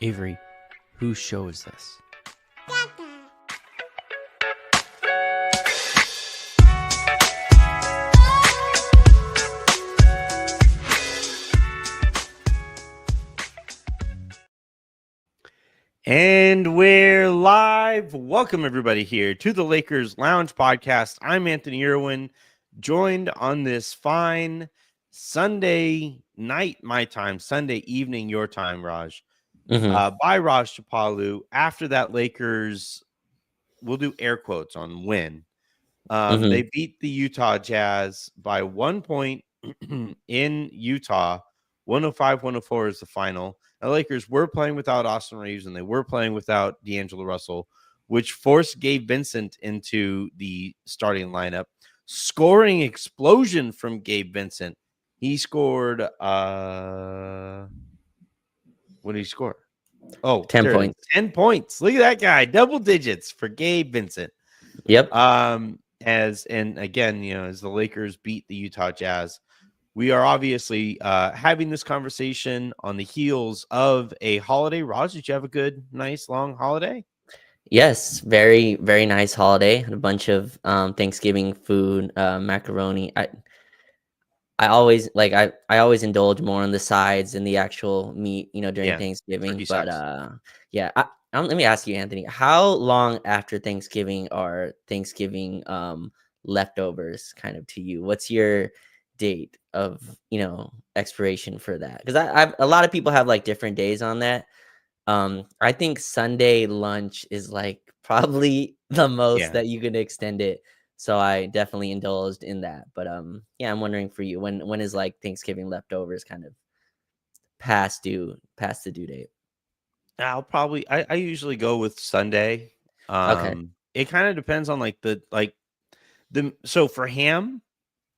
Avery, whose show is this? And we're live. Welcome, everybody, here to the Lakers Lounge Podcast. I'm Anthony Irwin, joined on this fine Sunday night, my time, Sunday evening, your time, Raj, by Raj Chapalu. After that, Lakers, we'll do air quotes on win. They beat the Utah Jazz by 1 point in Utah. 105-104 is the final. The Lakers were playing without Austin Reeves, and they were playing without D'Angelo Russell, which forced Gabe Vincent into the starting lineup. Scoring explosion from Gabe Vincent. He scored what did he score? Oh, 10 points. 10 points. Look at that guy. Double digits for Gabe Vincent. Yep. And again, as the Lakers beat the Utah Jazz, we are obviously having this conversation on the heels of a holiday. Raj, did you have a good, nice, long holiday? Yes, very, very nice holiday. Had a bunch of Thanksgiving food, macaroni. I always I always indulge more on the sides and the actual meat, during Thanksgiving. But yeah, let me ask you, Anthony, how long after Thanksgiving are Thanksgiving leftovers kind of to you? What's your date of expiration for that? Because a lot of people have like different days on that. I think Sunday lunch is like probably the most that you can extend it. So I definitely indulged in that. But yeah, I'm wondering for you, when is like Thanksgiving leftovers kind of past the due date? I usually go with Sunday. Okay. It kind of depends on so for ham,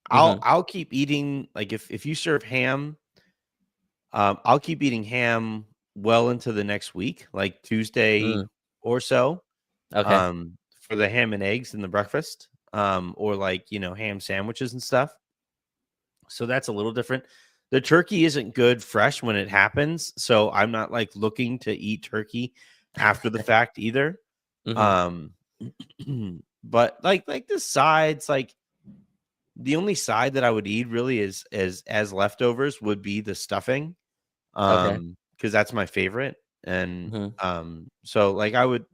I'll keep eating, like if you serve ham, I'll keep eating ham well into the next week, like Tuesday or so. Okay. For the ham and eggs in the breakfast, or ham sandwiches and stuff. So that's a little different. The turkey isn't good fresh when it happens, so I'm not like looking to eat turkey after the fact either. But like the sides, like the only side that I would eat really is as leftovers would be the stuffing. Okay. Because that's my favorite. And so like I would,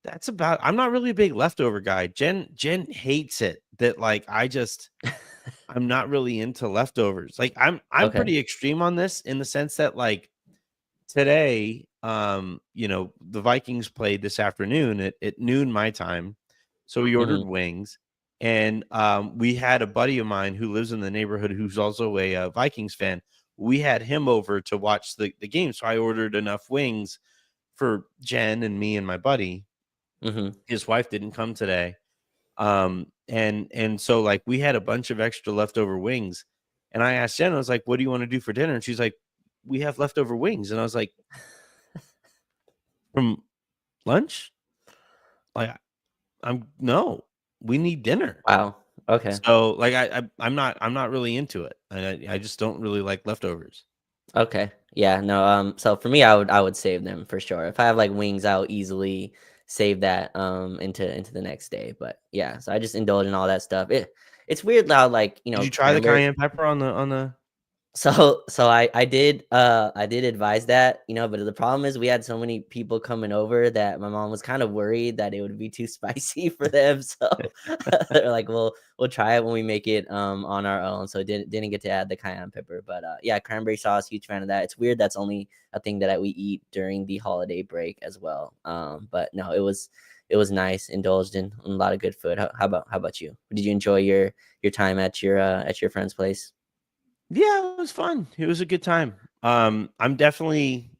that's about, I'm not really a big leftover guy. Jen hates it that like I'm not really into leftovers. Like I'm Okay. pretty extreme on this in the sense that like today, the Vikings played this afternoon at noon my time. So we ordered wings, and we had a buddy of mine who lives in the neighborhood who's also a Vikings fan. We had him over to watch the game. So I ordered enough wings for Jen and me and my buddy. His wife didn't come today. And so like we had a bunch of extra leftover wings, and I asked Jen, I was like, what do you want to do for dinner? And she's like, we have leftover wings. And I was like, from lunch? Like, no, we need dinner. Wow. Okay. So like I'm not really into it. And I just don't really like leftovers. Okay. Yeah. No. So for me, I would save them for sure. If I have like wings, I'll easily save that into the next day. But yeah, so I just indulge in all that stuff. It's weird how like Did you try the cranberry. cayenne pepper on the So I did advise that, but the problem is we had so many people coming over that my mom was kind of worried that it would be too spicy for them. So they're like, we'll try it when we make it on our own. So didn't get to add the cayenne pepper. But yeah, cranberry sauce, huge fan of that. It's weird that's only a thing that we eat during the holiday break as well. But no, it was nice, indulged in a lot of good food. How about you? Did you enjoy your time at your friend's place? Yeah, it was fun. It was a good time. I'm ready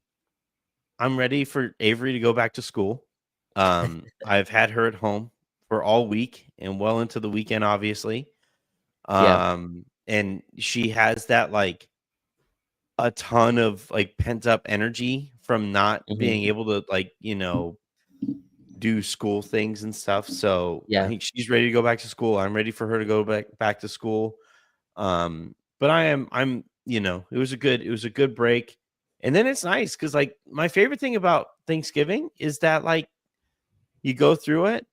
for Avery to go back to school. I've had her at home for all week and well into the weekend, obviously. And she has that like a ton of like pent up energy from not being able to like, do school things and stuff. So I think she's ready to go back to school. I'm ready for her to go back to school. But I'm it was a good break. And then it's nice because like my favorite thing about Thanksgiving is that like you go through it.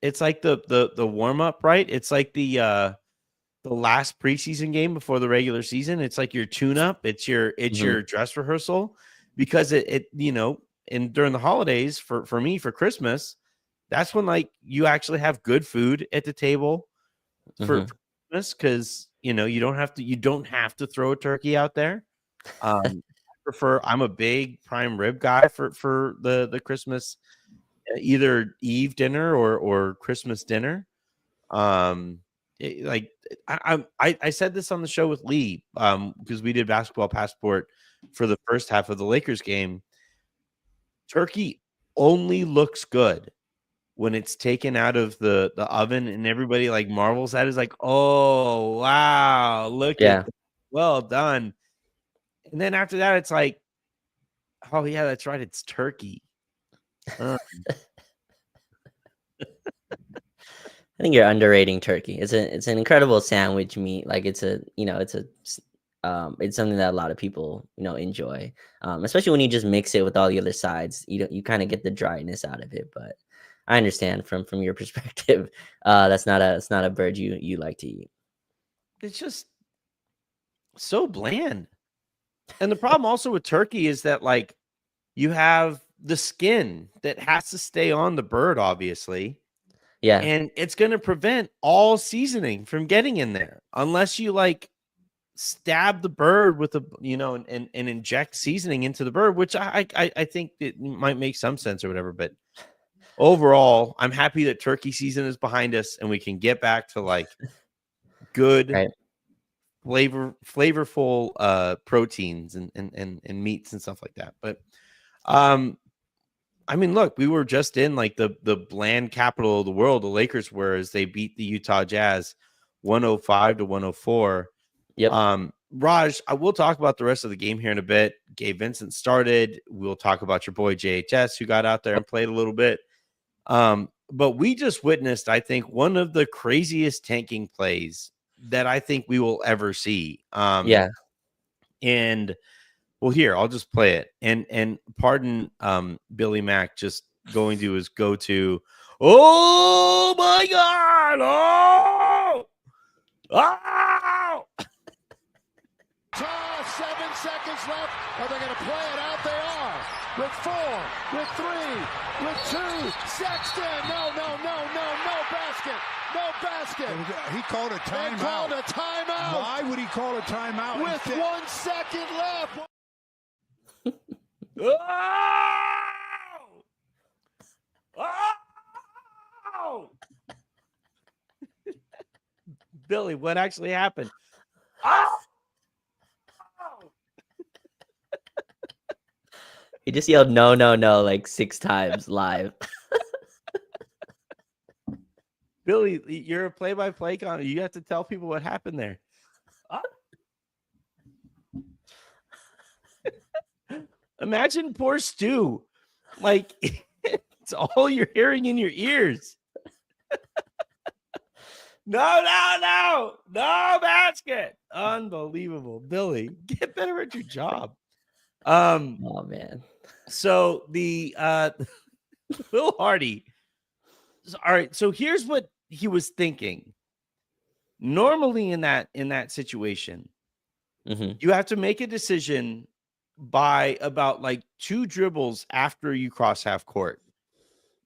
It's like the warm up, right? It's like the last preseason game before the regular season. It's like your tune up. It's your dress rehearsal, because it and during the holidays for me for Christmas, that's when like you actually have good food at the table for Christmas, because you don't have to throw a turkey out there. I'm a big prime rib guy for the Christmas, either Eve dinner or Christmas dinner. Like I said this on the show with Lee, because we did Basketball Passport for the first half of the Lakers game. Turkey only looks good when it's taken out of the oven and everybody like marvels at it. Is like, oh wow, look at that. Well done. And then after that, it's like, oh yeah, that's right, it's turkey. I think you're underrating turkey. It's an incredible sandwich meat. Like it's something that a lot of people enjoy, especially when you just mix it with all the other sides. You kind of get the dryness out of it. But I understand from your perspective, that's not a bird you like to eat. It's just so bland. And the problem also with turkey is that like you have the skin that has to stay on the bird, obviously. Yeah. And it's going to prevent all seasoning from getting in there unless you like stab the bird with and inject seasoning into the bird, which I think it might make some sense or whatever. But overall, I'm happy that turkey season is behind us and we can get back to like good, right, flavorful proteins and meats and stuff like that. But I mean, look, we were just in like the bland capital of the world, the Lakers were, as they beat the Utah Jazz 105-104. Yep. Raj, I will talk about the rest of the game here in a bit. Gabe Vincent started. We'll talk about your boy JHS, who got out there and played a little bit. But we just witnessed, I think, one of the craziest tanking plays that I think we will ever see. And well, here, I'll just play it. And pardon Billy Mack just going to his go-to. Oh my God! Oh! 7 seconds left. Are they going to play it out? They are. With 4, with 3, with 2. Sexton. No basket. No basket. He called a timeout. They called a timeout. Why would he call a timeout? With 1 second left. Oh! Billy, what actually happened? He just yelled no like 6 times live. Billy, you're a play-by-play guy. You have to tell people what happened there. Imagine poor Stu. Like, it's all you're hearing in your ears. No basket. Unbelievable. Billy, get better at your job. Oh man. So the Will Hardy. All right, so here's what he was thinking. Normally in that situation, you have to make a decision by about like 2 dribbles after you cross half court.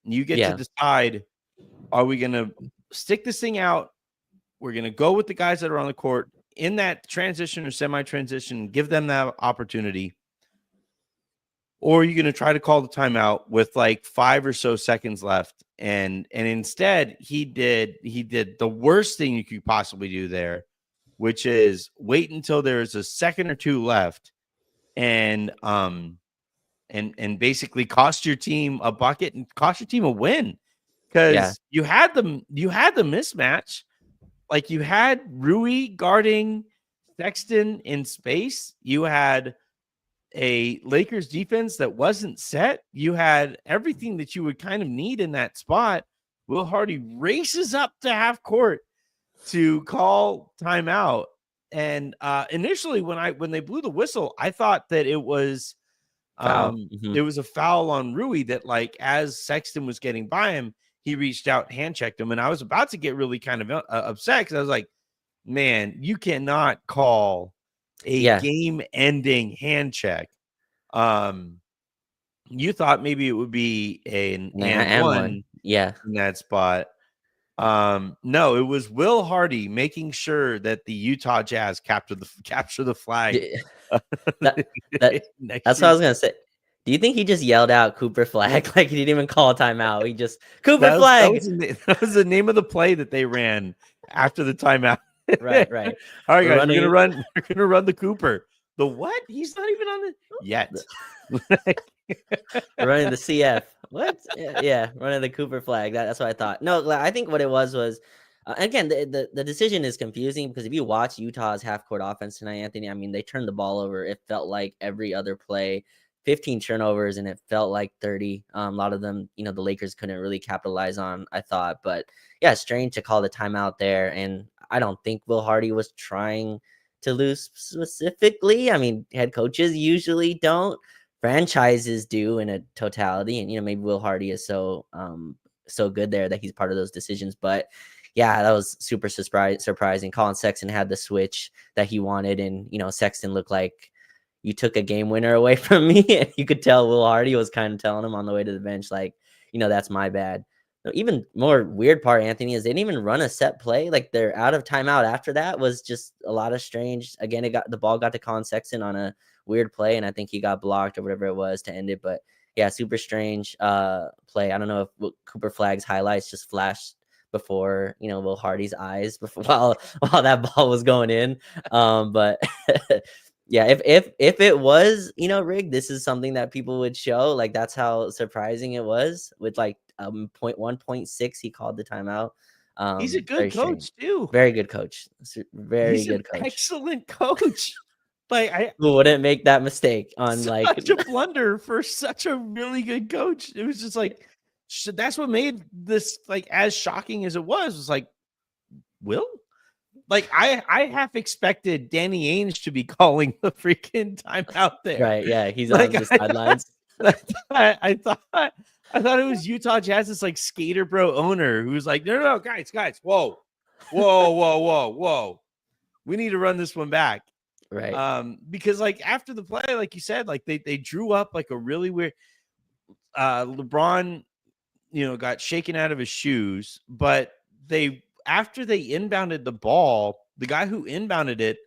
You get to decide, are we going to stick this thing out? We're going to go with the guys that are on the court in that transition or semi-transition, give them that opportunity. Or are you going to try to call the timeout with like 5 or so seconds left? And instead he did the worst thing you could possibly do there, which is wait until there's a second or 2 left and basically cost your team a bucket and cost your team a win. Because you had the mismatch. Like you had Rui guarding Sexton in space. You had a Lakers defense that wasn't set. You had everything that you would kind of need in that spot. Will Hardy races up to half court to call timeout. And initially when they blew the whistle, I thought that it was Foul. it was a foul on Rui, that like as Sexton was getting by him, he reached out, hand checked him, and I was about to get really kind of upset because I was like, man, you cannot call a game-ending hand check. You thought maybe it would be an and one, in that spot. No, it was Will Hardy making sure that the Utah Jazz capture the flag. That's what I was gonna say. Do you think he just yelled out Cooper flag? Like he didn't even call a timeout. He just Cooper flag. That was the name of the play that they ran after the timeout. Right. All right, guys, we're gonna run the Cooper. The what? He's not even on it yet. Running the CF. What? Yeah, running the Cooper flag. That's what I thought. No, I think what it was again, the decision is confusing because if you watch Utah's half court offense tonight, Anthony, I mean, they turned the ball over. It felt like every other play, 15 turnovers, and it felt like 30. A lot of them, the Lakers couldn't really capitalize on, I thought. But yeah, strange to call the timeout there. And I don't think Will Hardy was trying to lose specifically. I mean, head coaches usually don't. Franchises do in a totality. And, maybe Will Hardy is so good there that he's part of those decisions. But yeah, that was super surprising. Colin Sexton had the switch that he wanted. And, Sexton looked like, you took a game winner away from me. And you could tell Will Hardy was kind of telling him on the way to the bench, like, that's my bad. Even more weird part, Anthony, is they didn't even run a set play. Like they're out of timeout after that was just a lot of strange. Again, the ball got to Colin Sexton on a weird play, and I think he got blocked or whatever it was to end it. But yeah, super strange play. I don't know if Cooper Flag's highlights just flashed before, Will Hardy's eyes while that ball was going in. But yeah, if it was, rigged, this is something that people would show. Like that's how surprising it was with like 0.1.6. He called the timeout. He's a good coach too. Very good coach. He's good coach. Excellent coach. Like who wouldn't make that mistake on such a blunder for such a really good coach. It was just like that's what made this like as shocking as it was like Will. Like I half expected Danny Ainge to be calling the freaking timeout there. Right? Yeah, he's on the sidelines. I thought it was Utah Jazz's like skater bro owner who's like, no, guys, whoa, we need to run this one back. Right. Because like after the play, like you said, like they drew up like a really weird LeBron, got shaken out of his shoes, but after they inbounded the ball, the guy who inbounded it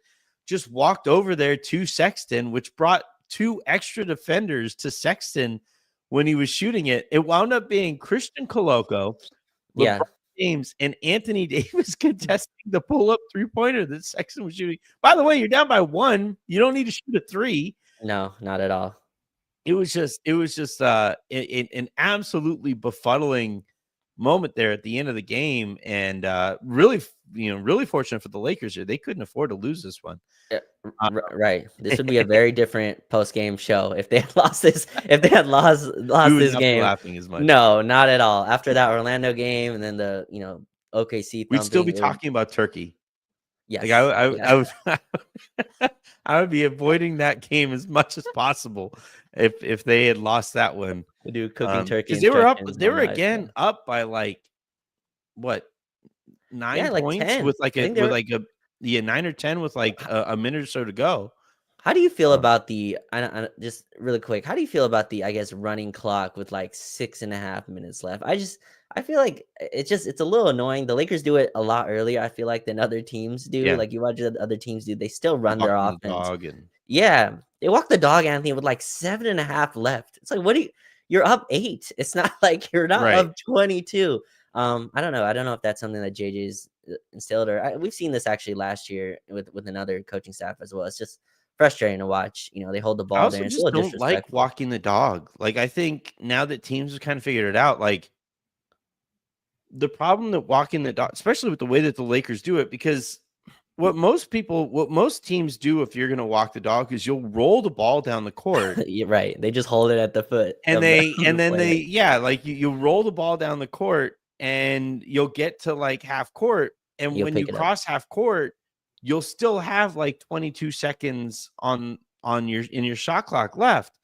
just walked over there to Sexton, which brought 2 extra defenders to Sexton when he was shooting it. It wound up being Christian Coloco, LeBron James, and Anthony Davis contesting the pull-up three-pointer that Sexton was shooting. By the way, you're down by 1. You don't need to shoot a 3. No, not at all. It was just an absolutely befuddling moment there at the end of the game, and really fortunate for the Lakers here. They couldn't afford to lose this one. Right. This would be a very different post-game show if they had lost this. If they had lost this game, laughing as much. No, not at all. After that Orlando game, and then the OKC, we'd still be talking about Turkey. Yes, like I would be avoiding that game as much as possible if they had lost that one. We do cooking turkey because they were up. They were again up by like what 9 points 10. with like a 9 or 10 with like a minute or so to go. How do you feel about the? Just really quick. How do you feel about the? I guess running clock with like 6.5 minutes left. I feel like it's a little annoying. The Lakers do it a lot earlier, I feel like, than other teams do. Yeah. Like you watch the other teams do, they still run their offense. Yeah, they walk the dog, Anthony, with like 7.5 left. It's like, you're up 8. It's not like you're not up 22. I don't know. I don't know if that's something that JJ's instilled, or we've seen this actually last year with another coaching staff as well. It's just frustrating to watch. They hold the ball. I also there. Just don't like walking the dog. Like I think now that teams have kind of figured it out, like. The problem that walking the dog, especially with the way that the Lakers do it, because what most teams do if you're going to walk the dog is you'll roll the ball down the court. Right. They just hold it at the foot. And you roll the ball down the court and you'll get to like half court. And when you cross half court, you'll still have like 22 seconds on your shot clock left.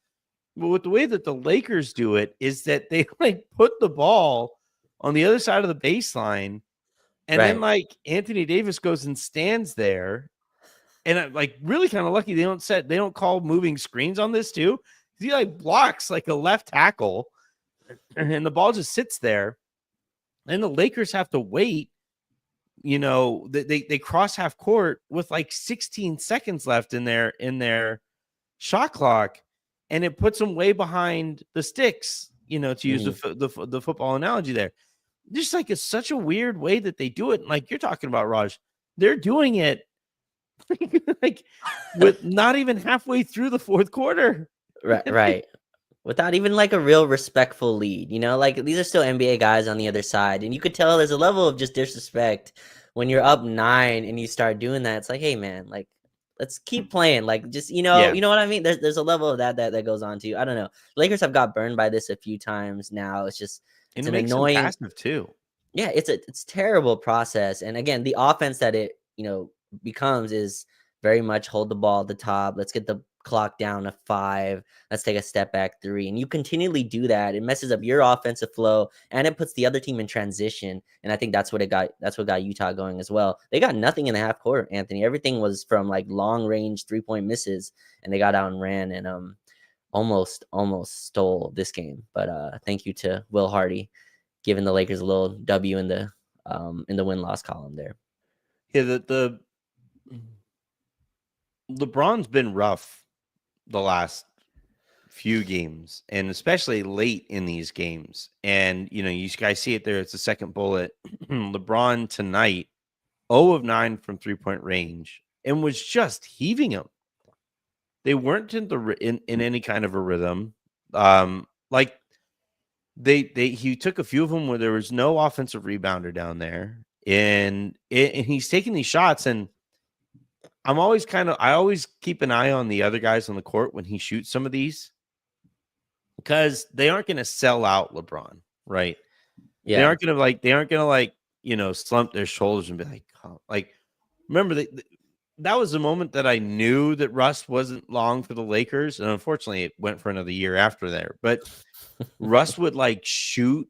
But with the way that the Lakers do it is that they like put the ball on the other side of the baseline, and then Right. like Anthony Davis goes and stands there, and I'm like really kind of lucky they don't call moving screens on this too. He like blocks like a left tackle, and the ball just sits there, and the Lakers have to wait. You know, they cross half court with like 16 seconds left in their shot clock, and it puts them way behind the sticks, you know, to use the football analogy there. Just like it's such a weird way that they do it. And like you're talking about, Raj, they're doing it like with not even halfway through the fourth quarter. Right. Without even like a real respectful lead, you know, like these are still NBA guys on the other side. And you could tell there's a level of just disrespect when you're up 9 and you start doing that. It's like, hey man, like let's keep playing. Like just, you know what I mean? There's a level of that goes on to you. I don't know. Lakers have got burned by this a few times now. It's just it's And it an makes annoying them passive too. Yeah, it's terrible process. And again, the offense that it, becomes is very much hold the ball at the top. Let's get the clock down to 5. Let's take a step back 3. And you continually do that. It messes up your offensive flow and it puts the other team in transition. And I think that's what got Utah going as well. They got nothing in the half court, Anthony. Everything was from like long range 3-point misses, and they got out and ran and almost stole this game. But thank you to Will Hardy giving the Lakers a little W in the win-loss column there. Yeah, the LeBron's been rough the last few games, and especially late in these games. And you guys see it there. It's the second bullet. LeBron tonight, 0 of 9 from 3-point range, and was just heaving them. They weren't in any kind of a rhythm. Like he took a few of them where there was no offensive rebounder down there, and he's taking these shots. And I always keep an eye on the other guys on the court when he shoots some of these, because they aren't going to sell out LeBron, right? Yeah. They aren't going to slump their shoulders and be like, oh. Like, remember that was the moment that I knew that Russ wasn't long for the Lakers. And unfortunately it went for another year after there, but Russ would like shoot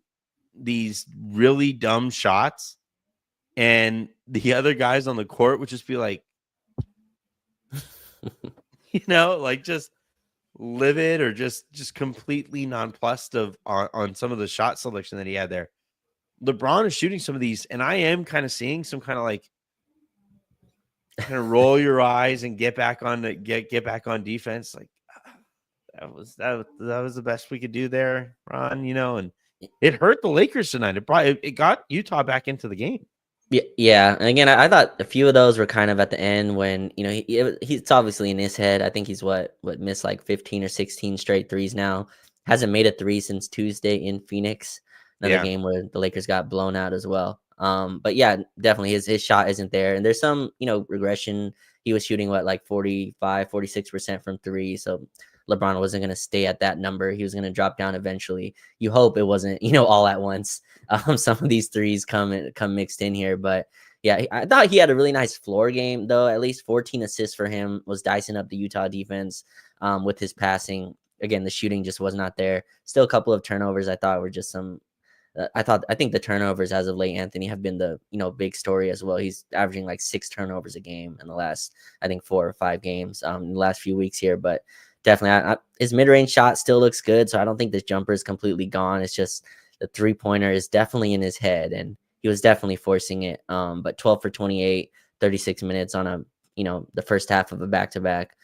these really dumb shots, and the other guys on the court would just be like, like just livid or just completely nonplussed on some of the shot selection that he had there. LeBron is shooting some of these, and I am kind of seeing some kind of like kind of roll your eyes and get back on defense. Like that was the best we could do there, Ron. And it hurt the Lakers tonight. It got Utah back into the game. Yeah. And again, I thought a few of those were kind of at the end when, he's obviously in his head. I think he's what missed like 15 or 16 straight threes now. Hasn't made a 3 since Tuesday in Phoenix. Another game where the Lakers got blown out as well. But yeah, definitely his shot isn't there. And there's some, regression. He was shooting like 45, 46% from 3. So LeBron wasn't going to stay at that number. He was going to drop down eventually. You hope it wasn't, all at once. Some of these threes come mixed in here, but yeah, I thought he had a really nice floor game though. At least 14 assists for him, was dicing up the Utah defense with his passing. Again, the shooting just was not there. Still a couple of turnovers I thought were just some. I think the turnovers as of late, Anthony, have been the big story as well. He's averaging like 6 turnovers a game in the last, I think, 4 or 5 games in the last few weeks here. But definitely, his mid-range shot still looks good, so I don't think this jumper is completely gone. It's just the 3-pointer is definitely in his head, and he was definitely forcing it. But 12 for 28, 36 minutes on the first half of a back-to-back.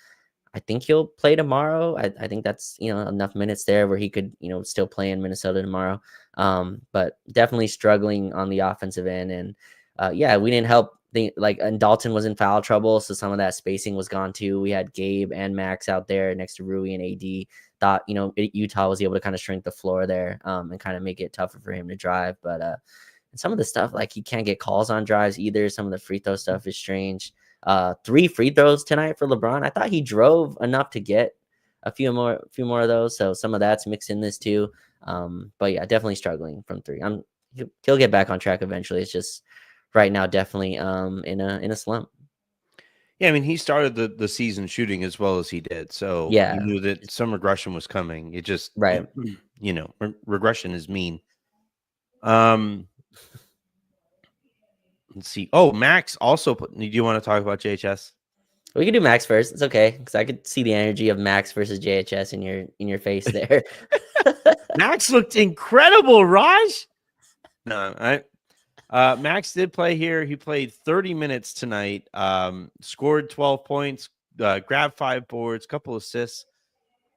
I think he'll play tomorrow. I think that's enough minutes there where he could still play in Minnesota tomorrow. But definitely struggling on the offensive end, and we didn't help. And Dalton was in foul trouble, so some of that spacing was gone too. We had Gabe and Max out there next to Rui and AD. Thought Utah was able to kind of shrink the floor there and kind of make it tougher for him to drive. But some of the stuff, like he can't get calls on drives either. Some of the free throw stuff is strange. 3 free throws tonight for LeBron. I thought he drove enough to get a few more of those. So some of that's mixed in this too. But yeah, definitely struggling from 3. He'll get back on track eventually. It's just right now definitely in a slump. Yeah, I mean, he started the season shooting as well as he did, so Yeah, you knew that some regression was coming. It just, right. regression is mean. Um, let's see. Oh, Max also put. Do you want to talk about JHS? We can do Max first. It's okay because I could see the energy of Max versus JHS in your face there. Max looked incredible, Raj. No, Max did play here. He played 30 minutes tonight. Scored 12 points. Grabbed 5 boards, couple assists.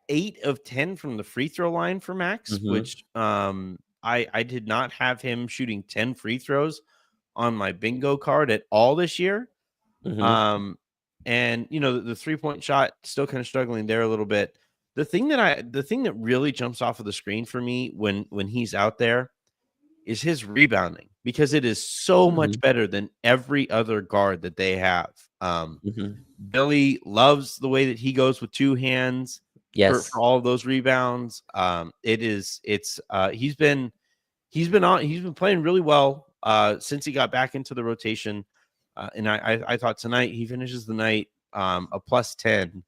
8 of 10 from the free throw line for Max, which I did not have him shooting 10 free throws on my bingo card at all this year. And the 3-point shot still kind of struggling there a little bit. The thing that really jumps off of the screen for me when he's out there is his rebounding, because it is so much better than every other guard that they have. Billy loves the way that he goes with 2 hands. Yes. For all of those rebounds. He's been playing really well since he got back into the rotation. And I thought tonight he finishes the night a plus 10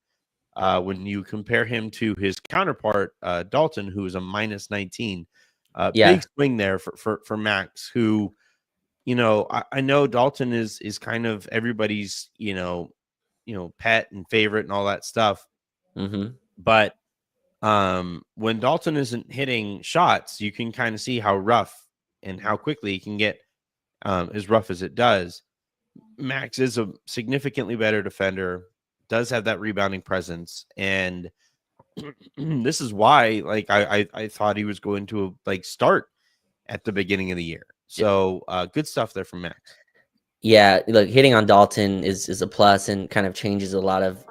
when you compare him to his counterpart Dalton, who is a minus 19. Big swing there for Max, who I know Dalton is kind of everybody's pet and favorite and all that stuff. But when Dalton isn't hitting shots, you can kind of see how rough and how quickly he can get as rough as it does. Max is a significantly better defender, does have that rebounding presence, and this is why I thought he was going to start at the beginning of the year. So good stuff there from Max. Yeah, look, hitting on Dalton is a plus and kind of changes a lot of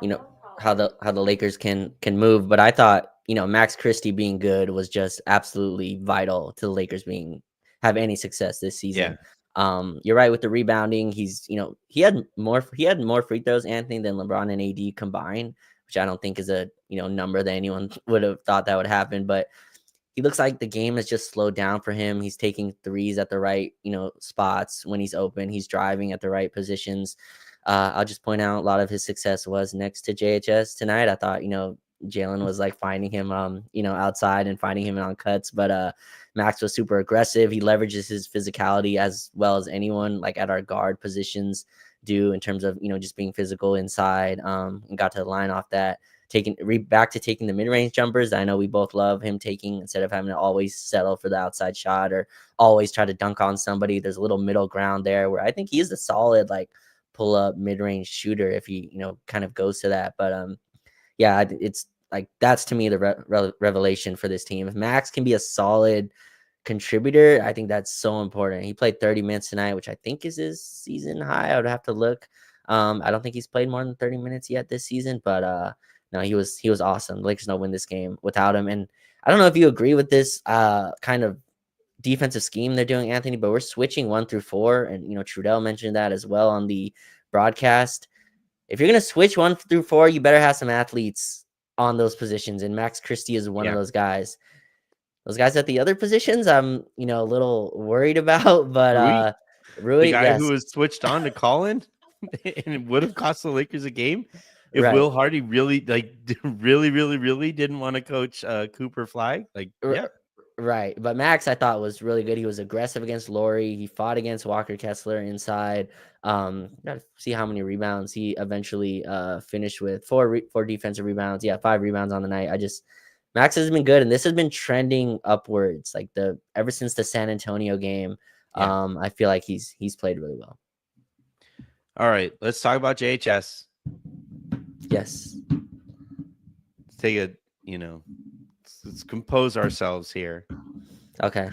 how the Lakers can move. But I thought Max Christie being good was just absolutely vital to the Lakers have any success this season. You're right with the rebounding. He's he had more free throws, Anthony, than LeBron and AD combined, which I don't think is a number that anyone would have thought that would happen. But he looks like the game has just slowed down for him. He's taking threes at the right, spots when he's open. He's driving at the right positions. I'll just point out a lot of his success was next to JHS tonight. I thought, Jalen was finding him, outside and finding him on cuts. But Max was super aggressive. He leverages his physicality as well as anyone at our guard positions do in terms of, just being physical inside, and got to the line off that. Back to taking the mid-range jumpers. I know we both love him taking, instead of having to always settle for the outside shot or always try to dunk on somebody. There's a little middle ground there where I think he is a solid pull-up mid-range shooter if he kind of goes to that. But yeah, it's that's to me the revelation for this team. If Max can be a solid contributor, I think that's so important. He played 30 minutes tonight, which I think is his season high. I would have to look. I don't think he's played more than 30 minutes yet this season, but no, he was awesome. The Lakers don't win this game without him. And I don't know if you agree with this kind of defensive scheme they're doing, Anthony, but we're switching 1 through 4. And, Trudell mentioned that as well on the broadcast. If you're going to switch 1 through 4, you better have some athletes on those positions. And Max Christie is one of those guys. Those guys at the other positions, I'm, a little worried about. But Rui, the guy who was switched on to Colin and it would have cost the Lakers a game. If Will Hardy really really didn't want to coach Cooper Flag, right. But Max, I thought, was really good. He was aggressive against Laurie. He fought against Walker Kessler inside. Gotta see how many rebounds he eventually finished with. 4 defensive rebounds. Yeah, 5 rebounds on the night. Max has been good, and this has been trending upwards ever since the San Antonio game. I feel like he's played really well. All right, let's talk about JHS. Yes. Let's take let's compose ourselves here. Okay.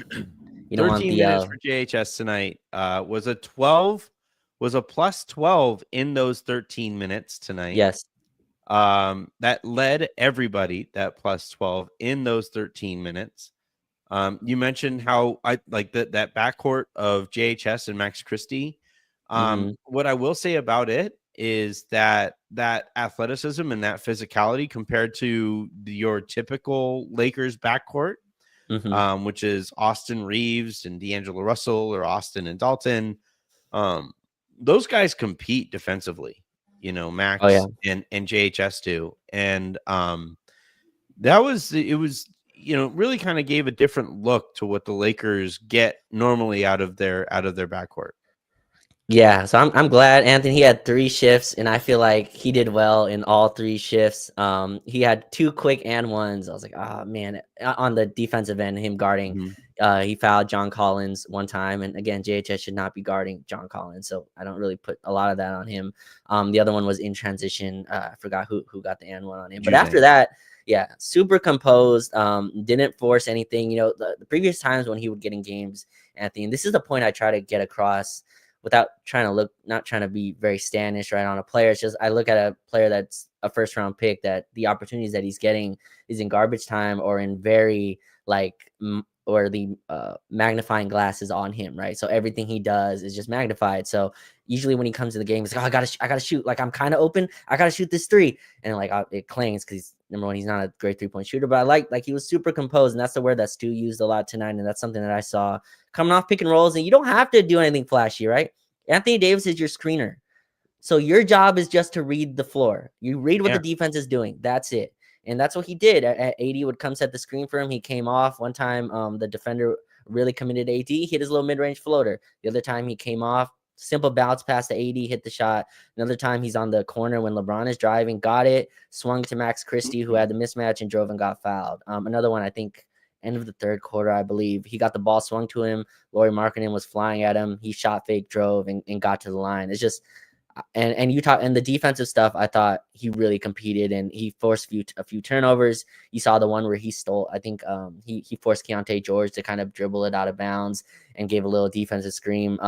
You don't 13 want the minutes for JHS tonight. Was a plus 12 in those 13 minutes tonight. Yes. That led everybody, that plus 12 in those 13 minutes. You mentioned how I like that backcourt of JHS and Max Christie. What I will say about it is that athleticism and that physicality compared to your typical Lakers backcourt, which is Austin Reeves and D'Angelo Russell or Austin and Dalton. Those guys compete defensively. Max Oh yeah. and JHS do. And it was really kind of gave a different look to what the Lakers get normally out of their backcourt. Yeah, so I'm glad Anthony, he had 3 shifts, and I feel like he did well in all 3 shifts. He had 2 quick and ones. I was like, oh man, on the defensive end, him guarding. Mhm. He fouled John Collins one time, and again, JHS should not be guarding John Collins, so I don't really put a lot of that on him. The other one was in transition. I forgot who got the and one on him, but after that, yeah, super composed. Didn't force anything. The previous times when he would get in games, Anthony, and this is the point I try to get across, without not trying to be very standish right on a player. It's just I look at a player that's a first round pick, that the opportunities that he's getting is in garbage time or in very or the magnifying glass is on him, right? So everything he does is just magnified. So usually when he comes to the game, it's like, oh, I gotta shoot. Like, I'm kind of open. I gotta shoot this 3, and it clings because number one, he's not a great 3-point shooter. But I like he was super composed, and that's the word that Stu used a lot tonight, and that's something that I saw coming off pick and rolls. And you don't have to do anything flashy, right? Anthony Davis is your screener. So your job is just to read the floor. You read what the defense is doing. That's it. And that's what he did. At 80 would come set the screen for him. He came off one time. The defender really committed AD, hit his little mid-range floater. The other time he came off, simple bounce pass to AD, hit the shot. Another time he's on the corner when LeBron is driving, got it, swung to Max Christie, who had the mismatch and drove and got fouled. Another one, I think, end of the third quarter, I believe. He got the ball swung to him. Lauri Markkanen was flying at him. He shot fake, drove, and got to the line. It's just and Utah and the defensive stuff, I thought he really competed, and he forced a few turnovers. You saw the one where he stole, I think he forced Keontae George to kind of dribble it out of bounds and gave a little defensive scream.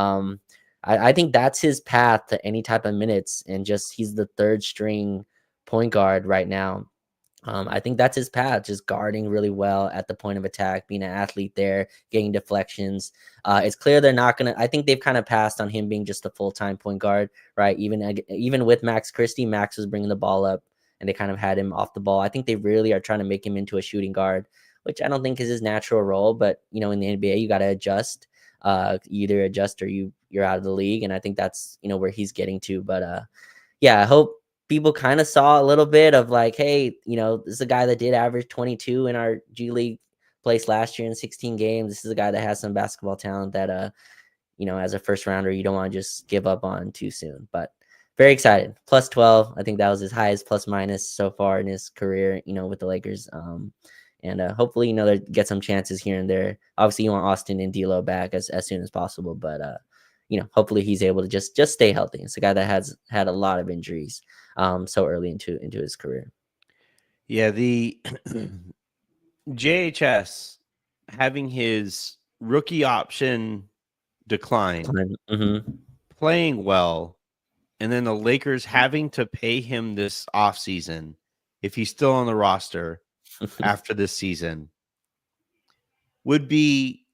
I think that's his path to any type of minutes, and just he's the 3rd string point guard right now. I think that's his path, just guarding really well at the point of attack, being an athlete there, getting deflections. It's clear they're not going to – I think they've kind of passed on him being just a full-time point guard, right? Even with Max Christie, Max was bringing the ball up, and they kind of had him off the ball. I think they really are trying to make him into a shooting guard, which I don't think is his natural role. But, in the NBA, you got to adjust. You either adjust or you're out of the league, and I think that's, where he's getting to. But, yeah, I hope – people kind of saw a little bit of like, hey, this is a guy that did average 22 in our G League place last year in 16 games. This is a guy that has some basketball talent that, as a first rounder, you don't want to just give up on too soon. But very excited. Plus 12. I think that was his highest plus minus so far in his career, with the Lakers. And hopefully, they get some chances here and there. Obviously, you want Austin and D'Lo back as soon as possible. But, hopefully he's able to just stay healthy. It's a guy that has had a lot of injuries so early into his career. Yeah, the JHS having his rookie option decline, playing well, and then the Lakers having to pay him this offseason if he's still on the roster after this season would be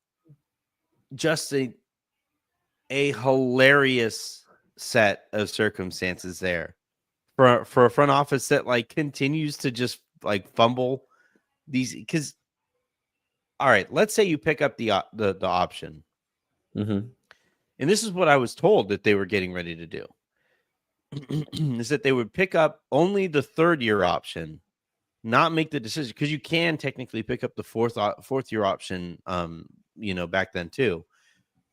just a hilarious set of circumstances there for a front office that continues to just fumble these. Because all right, let's say you pick up the option, and this is what I was told that they were getting ready to do is that they would pick up only the 3rd year option, not make the decision, because you can technically pick up the fourth year option back then too.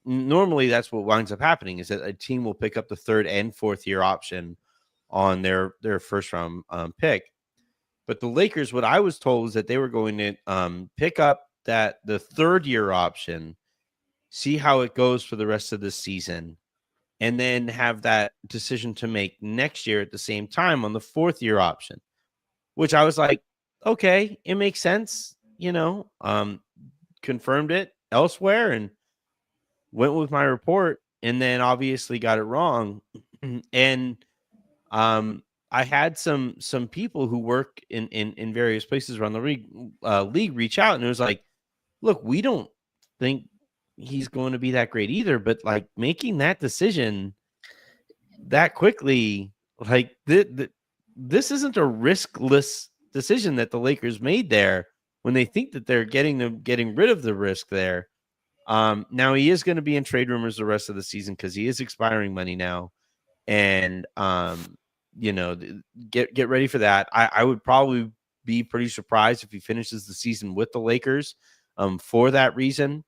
Normally that's what winds up happening, is that a team will pick up the 3rd and 4th year option on their first round pick. But the Lakers, what I was told, is that they were going to pick up the 3rd year option, see how it goes for the rest of the season, and then have that decision to make next year at the same time on the 4th year option, which I was like, okay, it makes sense, confirmed it elsewhere and went with my report, and then obviously got it wrong. And I had some people who work in various places around the league reach out, and it was like, look, we don't think he's going to be that great either, but making that decision that quickly, this isn't a riskless decision that the Lakers made there when they think that they're getting rid of the risk there. Now he is going to be in trade rumors the rest of the season because he is expiring money now. And get ready for that. I would probably be pretty surprised if he finishes the season with the Lakers for that reason.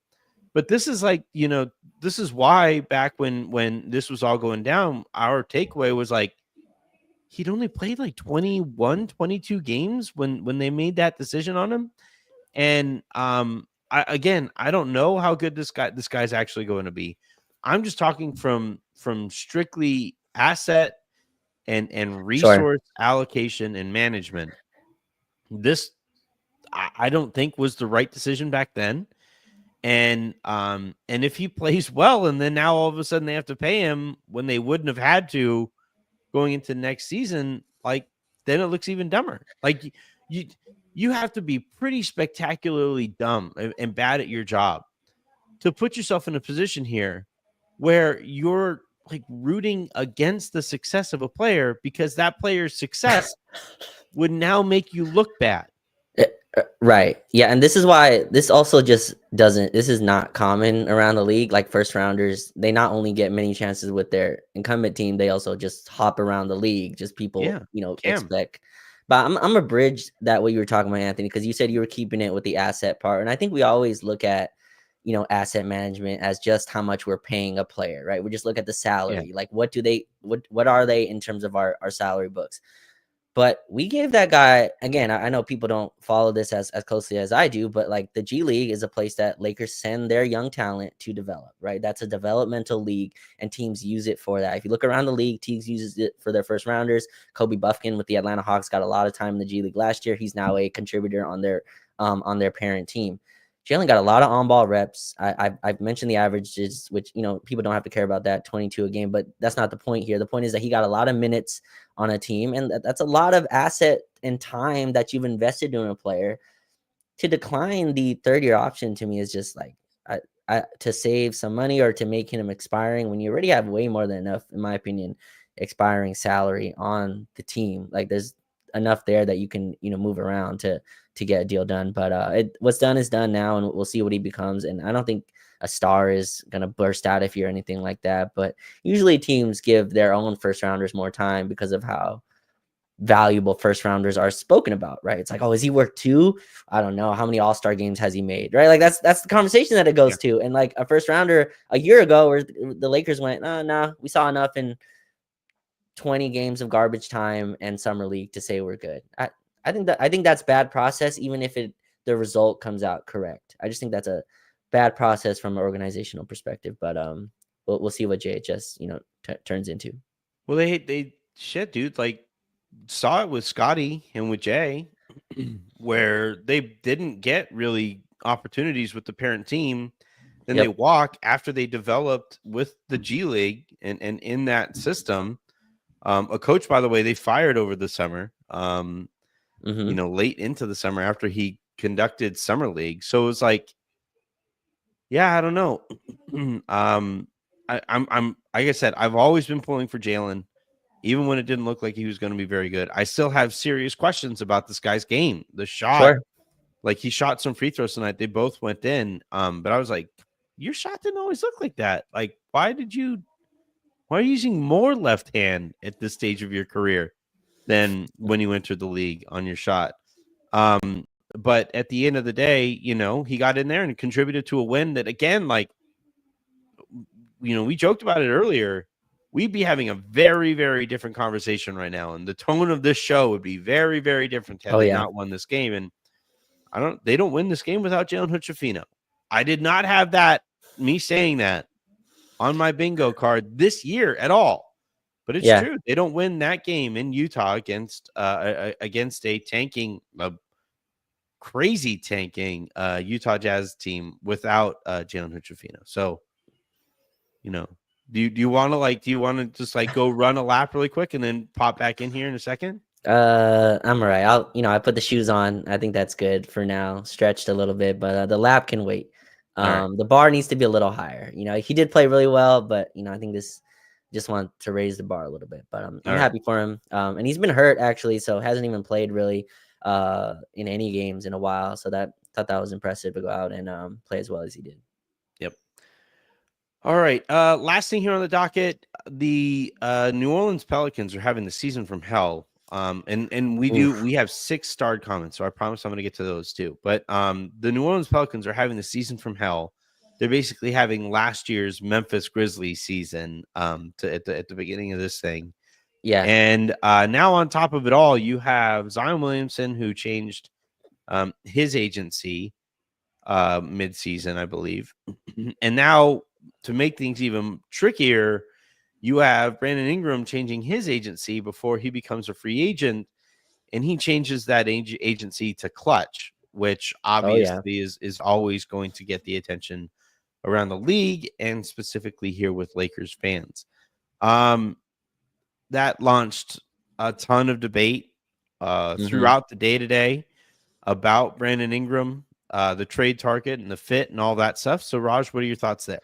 But this is like, this is why back when this was all going down, our takeaway was like, he'd only played like 21, 22 games when they made that decision on him. And I don't know how good this guy's actually going to be. I'm just talking from strictly asset and resource allocation and management. This I don't think was the right decision back then. And if he plays well, and then now all of a sudden they have to pay him when they wouldn't have had to going into next season, like, then it looks even dumber. Like you have to be pretty spectacularly dumb and bad at your job to put yourself in a position here where you're like rooting against the success of a player because that player's success would now make you look bad. Right. Yeah. And this is why this also just doesn't, this is not common around the league. Like first rounders, they not only get many chances with their incumbent team, they also just hop around the league. Just people, expect. But I'm a bridge that what you were talking about, Anthony, because you said you were keeping it with the asset part. And I think we always look at, asset management as just how much we're paying a player, right? We just look at the salary. Yeah. Like what are they in terms of our salary books? But we gave that guy, again, I know people don't follow this as closely as I do, but like the G League is a place that Lakers send their young talent to develop, right? That's a developmental league and teams use it for that. If you look around the league, teams uses it for their first rounders. Kobe Buffkin with the Atlanta Hawks got a lot of time in the G League last year. He's now a contributor on their parent team. Jalen got a lot of on-ball reps. I've mentioned the averages, which, people don't have to care about that, 22 a game, but that's not the point here. The point is that he got a lot of minutes on a team, and that's a lot of asset and time that you've invested in a player. To decline the third-year option to me is just like to save some money or to make him expiring when you already have way more than enough, in my opinion, expiring salary on the team. Like there's enough there that you can, move around to get a deal done. But what's done is done now, and we'll see what he becomes. And I don't think a star is going to burst out of here or anything like that. But usually teams give their own first rounders more time because of how valuable first rounders are spoken about, right? It's like, oh, is he worth 2? I don't know. How many all-star games has he made, right? Like that's the conversation that it goes to. And like a first rounder a year ago where the Lakers went, no, we saw enough in 20 games of garbage time and summer league to say we're good. I think that's bad process, even if the result comes out correct. I just think that's a bad process from an organizational perspective. But we'll see what JHS turns into. Well, they shit, dude. Like saw it with Scotty and with Jay, where they didn't get really opportunities with the parent team. Then they walk after they developed with the G League and in that system. A coach, by the way, they fired over the summer. Late into the summer after he conducted summer league. So it was like, yeah, I don't know. I'm like I said, I've always been pulling for Jalen, even when it didn't look like he was going to be very good. I still have serious questions about this guy's game. The shot, like he shot some free throws tonight. They both went in. But I was like, your shot didn't always look like that. Like, why are you using more left hand at this stage of your career than when you entered the league on your shot? But at the end of the day, he got in there and contributed to a win that, again, like, we joked about it earlier. We'd be having a very, very different conversation right now. And the tone of this show would be very, very different had they not won this game. And they don't win this game without Jalen Hood-Schifino. I did not have me saying that on my bingo card this year at all. But it's true. They don't win that game in Utah against a crazy tanking Utah Jazz team without Jalen Hood-Schifino. So, do you want to just like go run a lap really quick and then pop back in here in a second? I'm all right. I put the shoes on. I think that's good for now. Stretched a little bit, but the lap can wait. The bar needs to be a little higher. He did play really well, but I think this just want to raise the bar a little bit. But I'm happy for him. And he's been hurt actually, so hasn't even played really in any games in a while. So thought that was impressive to go out and play as well as he did. Yep. All right. Last thing here on the docket, the New Orleans Pelicans are having the season from hell. And we have 6 starred comments, so I promise I'm going to get to those too. But the New Orleans Pelicans are having the season from hell. They're basically having last year's Memphis Grizzlies season at the beginning of this thing. Yeah. And now on top of it all, you have Zion Williamson, who changed his agency mid-season, I believe. And now to make things even trickier, you have Brandon Ingram changing his agency before he becomes a free agent, and he changes that agency to Clutch, which obviously is always going to get the attention around the league and specifically here with Lakers fans. That launched a ton of debate throughout the day today about Brandon Ingram, the trade target and the fit and all that stuff. So, Raj, what are your thoughts there?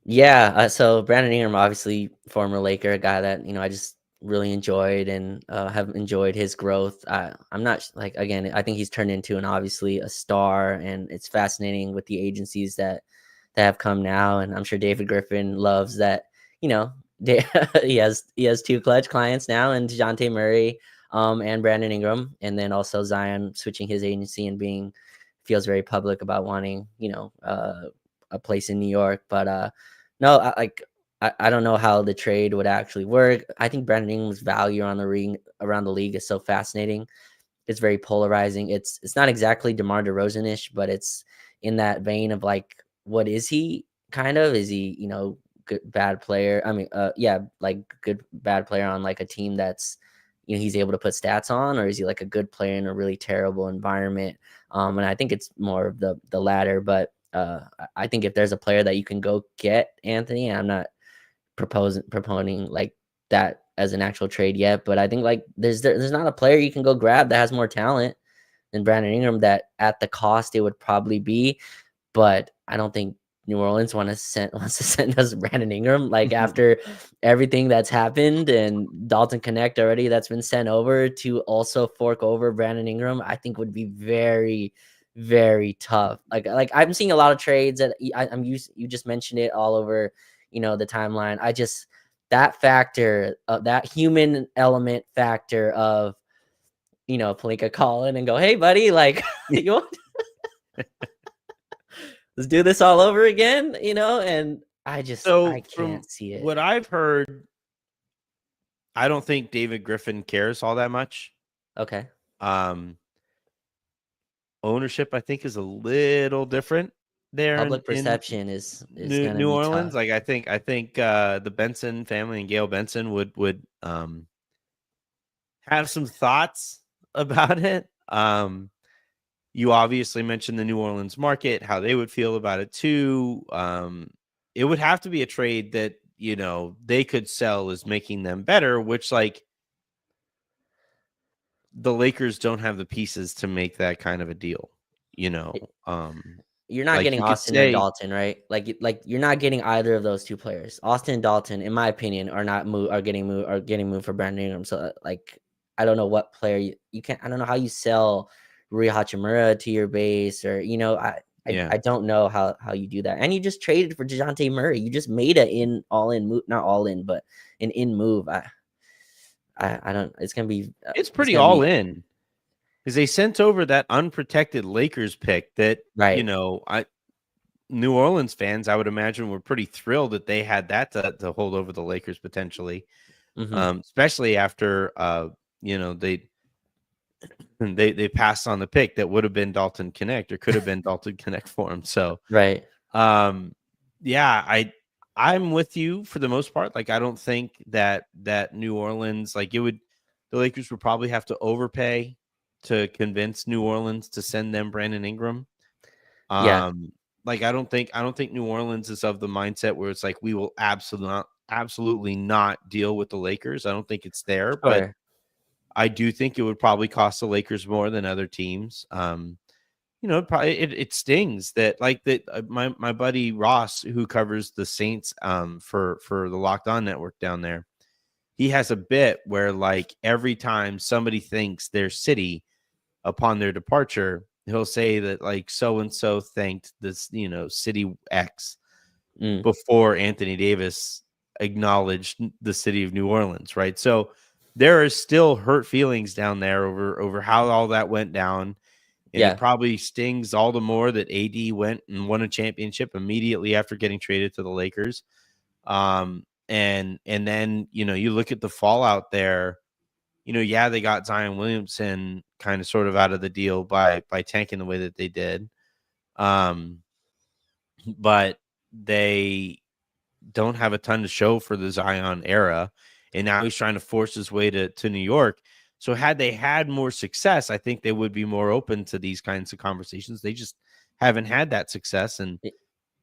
Yeah, so Brandon Ingram, obviously former Laker, a guy that I just really enjoyed and have enjoyed his growth. I'm not again, I think he's turned into obviously a star, and it's fascinating with the agencies that have come now. And I'm sure David Griffin loves that. He has 2 Clutch clients now, and DeJounte Murray, and Brandon Ingram, and then also Zion switching his agency and feels very public about wanting a place in New York, but no, I don't know how the trade would actually work. I think Brandon Ingram's value around the league is so fascinating. It's very polarizing. It's not exactly DeMar DeRozan-ish, but it's in that vein of what is he kind of? Is he good bad player? I mean, good bad player on a team that's he's able to put stats on, or is he a good player in a really terrible environment? And I think it's more of the latter, but. I think if there's a player that you can go get, Anthony, I'm not proponing that as an actual trade yet, but I think there's not a player you can go grab that has more talent than Brandon Ingram that at the cost it would probably be. But I don't think New Orleans wants to send us Brandon Ingram after everything that's happened and Dalton Connect already that's been sent over to also fork over Brandon Ingram. I think would be very, very tough. I'm seeing a lot of trades that you just mentioned it all over the timeline. That factor, that human element factor of Pelinka call in and go, hey buddy, you want let's do this all over again, and I can't see it. What I've heard, I don't think David Griffin cares all that much. Okay. Ownership, I think, is a little different there. Public perception is New Orleans. tough. I think the Benson family and Gail Benson would have some thoughts about it. You obviously mentioned the New Orleans market, how they would feel about it too. It would have to be a trade that they could sell as making them better, which the Lakers don't have the pieces to make that kind of a deal, You're not getting Austin and Dalton, right? You're not getting either of those 2 players. Austin and Dalton, in my opinion, are getting moved for Brandon Ingram. So I don't know what player you can't. I don't know how you sell Rui Hachimura to your base, or I don't know how you do that. And you just traded for DeJounte Murray. You just made an all-in move, not all-in, but an in move. I don't. It's gonna be. It's pretty all in, because they sent over that unprotected Lakers pick that New Orleans fans, I would imagine, were pretty thrilled that they had that to hold over the Lakers potentially, especially after they passed on the pick that would have been Dalton Connect or could have been Dalton Connect for him. So right, I'm with you for the most part. I don't think that New Orleans, the Lakers would probably have to overpay to convince New Orleans to send them Brandon Ingram. I don't think New Orleans is of the mindset where it's we will absolutely not deal with the Lakers. I don't think it's there, but I do think it would probably cost the Lakers more than other teams. It stings that my buddy Ross, who covers the Saints for the Locked On Network down there, he has a bit where every time somebody thinks their city upon their departure, he'll say that so and so thanked this city X before Anthony Davis acknowledged the city of New Orleans, right? So there are still hurt feelings down there over how all that went down. And it probably stings all the more that AD went and won a championship immediately after getting traded to the Lakers. And then, you look at the fallout there, they got Zion Williamson kind of sort of out of the deal by tanking the way that they did. But they don't have a ton to show for the Zion era. And now he's trying to force his way to New York. So had they had more success, I think they would be more open to these kinds of conversations. They just haven't had that success. And,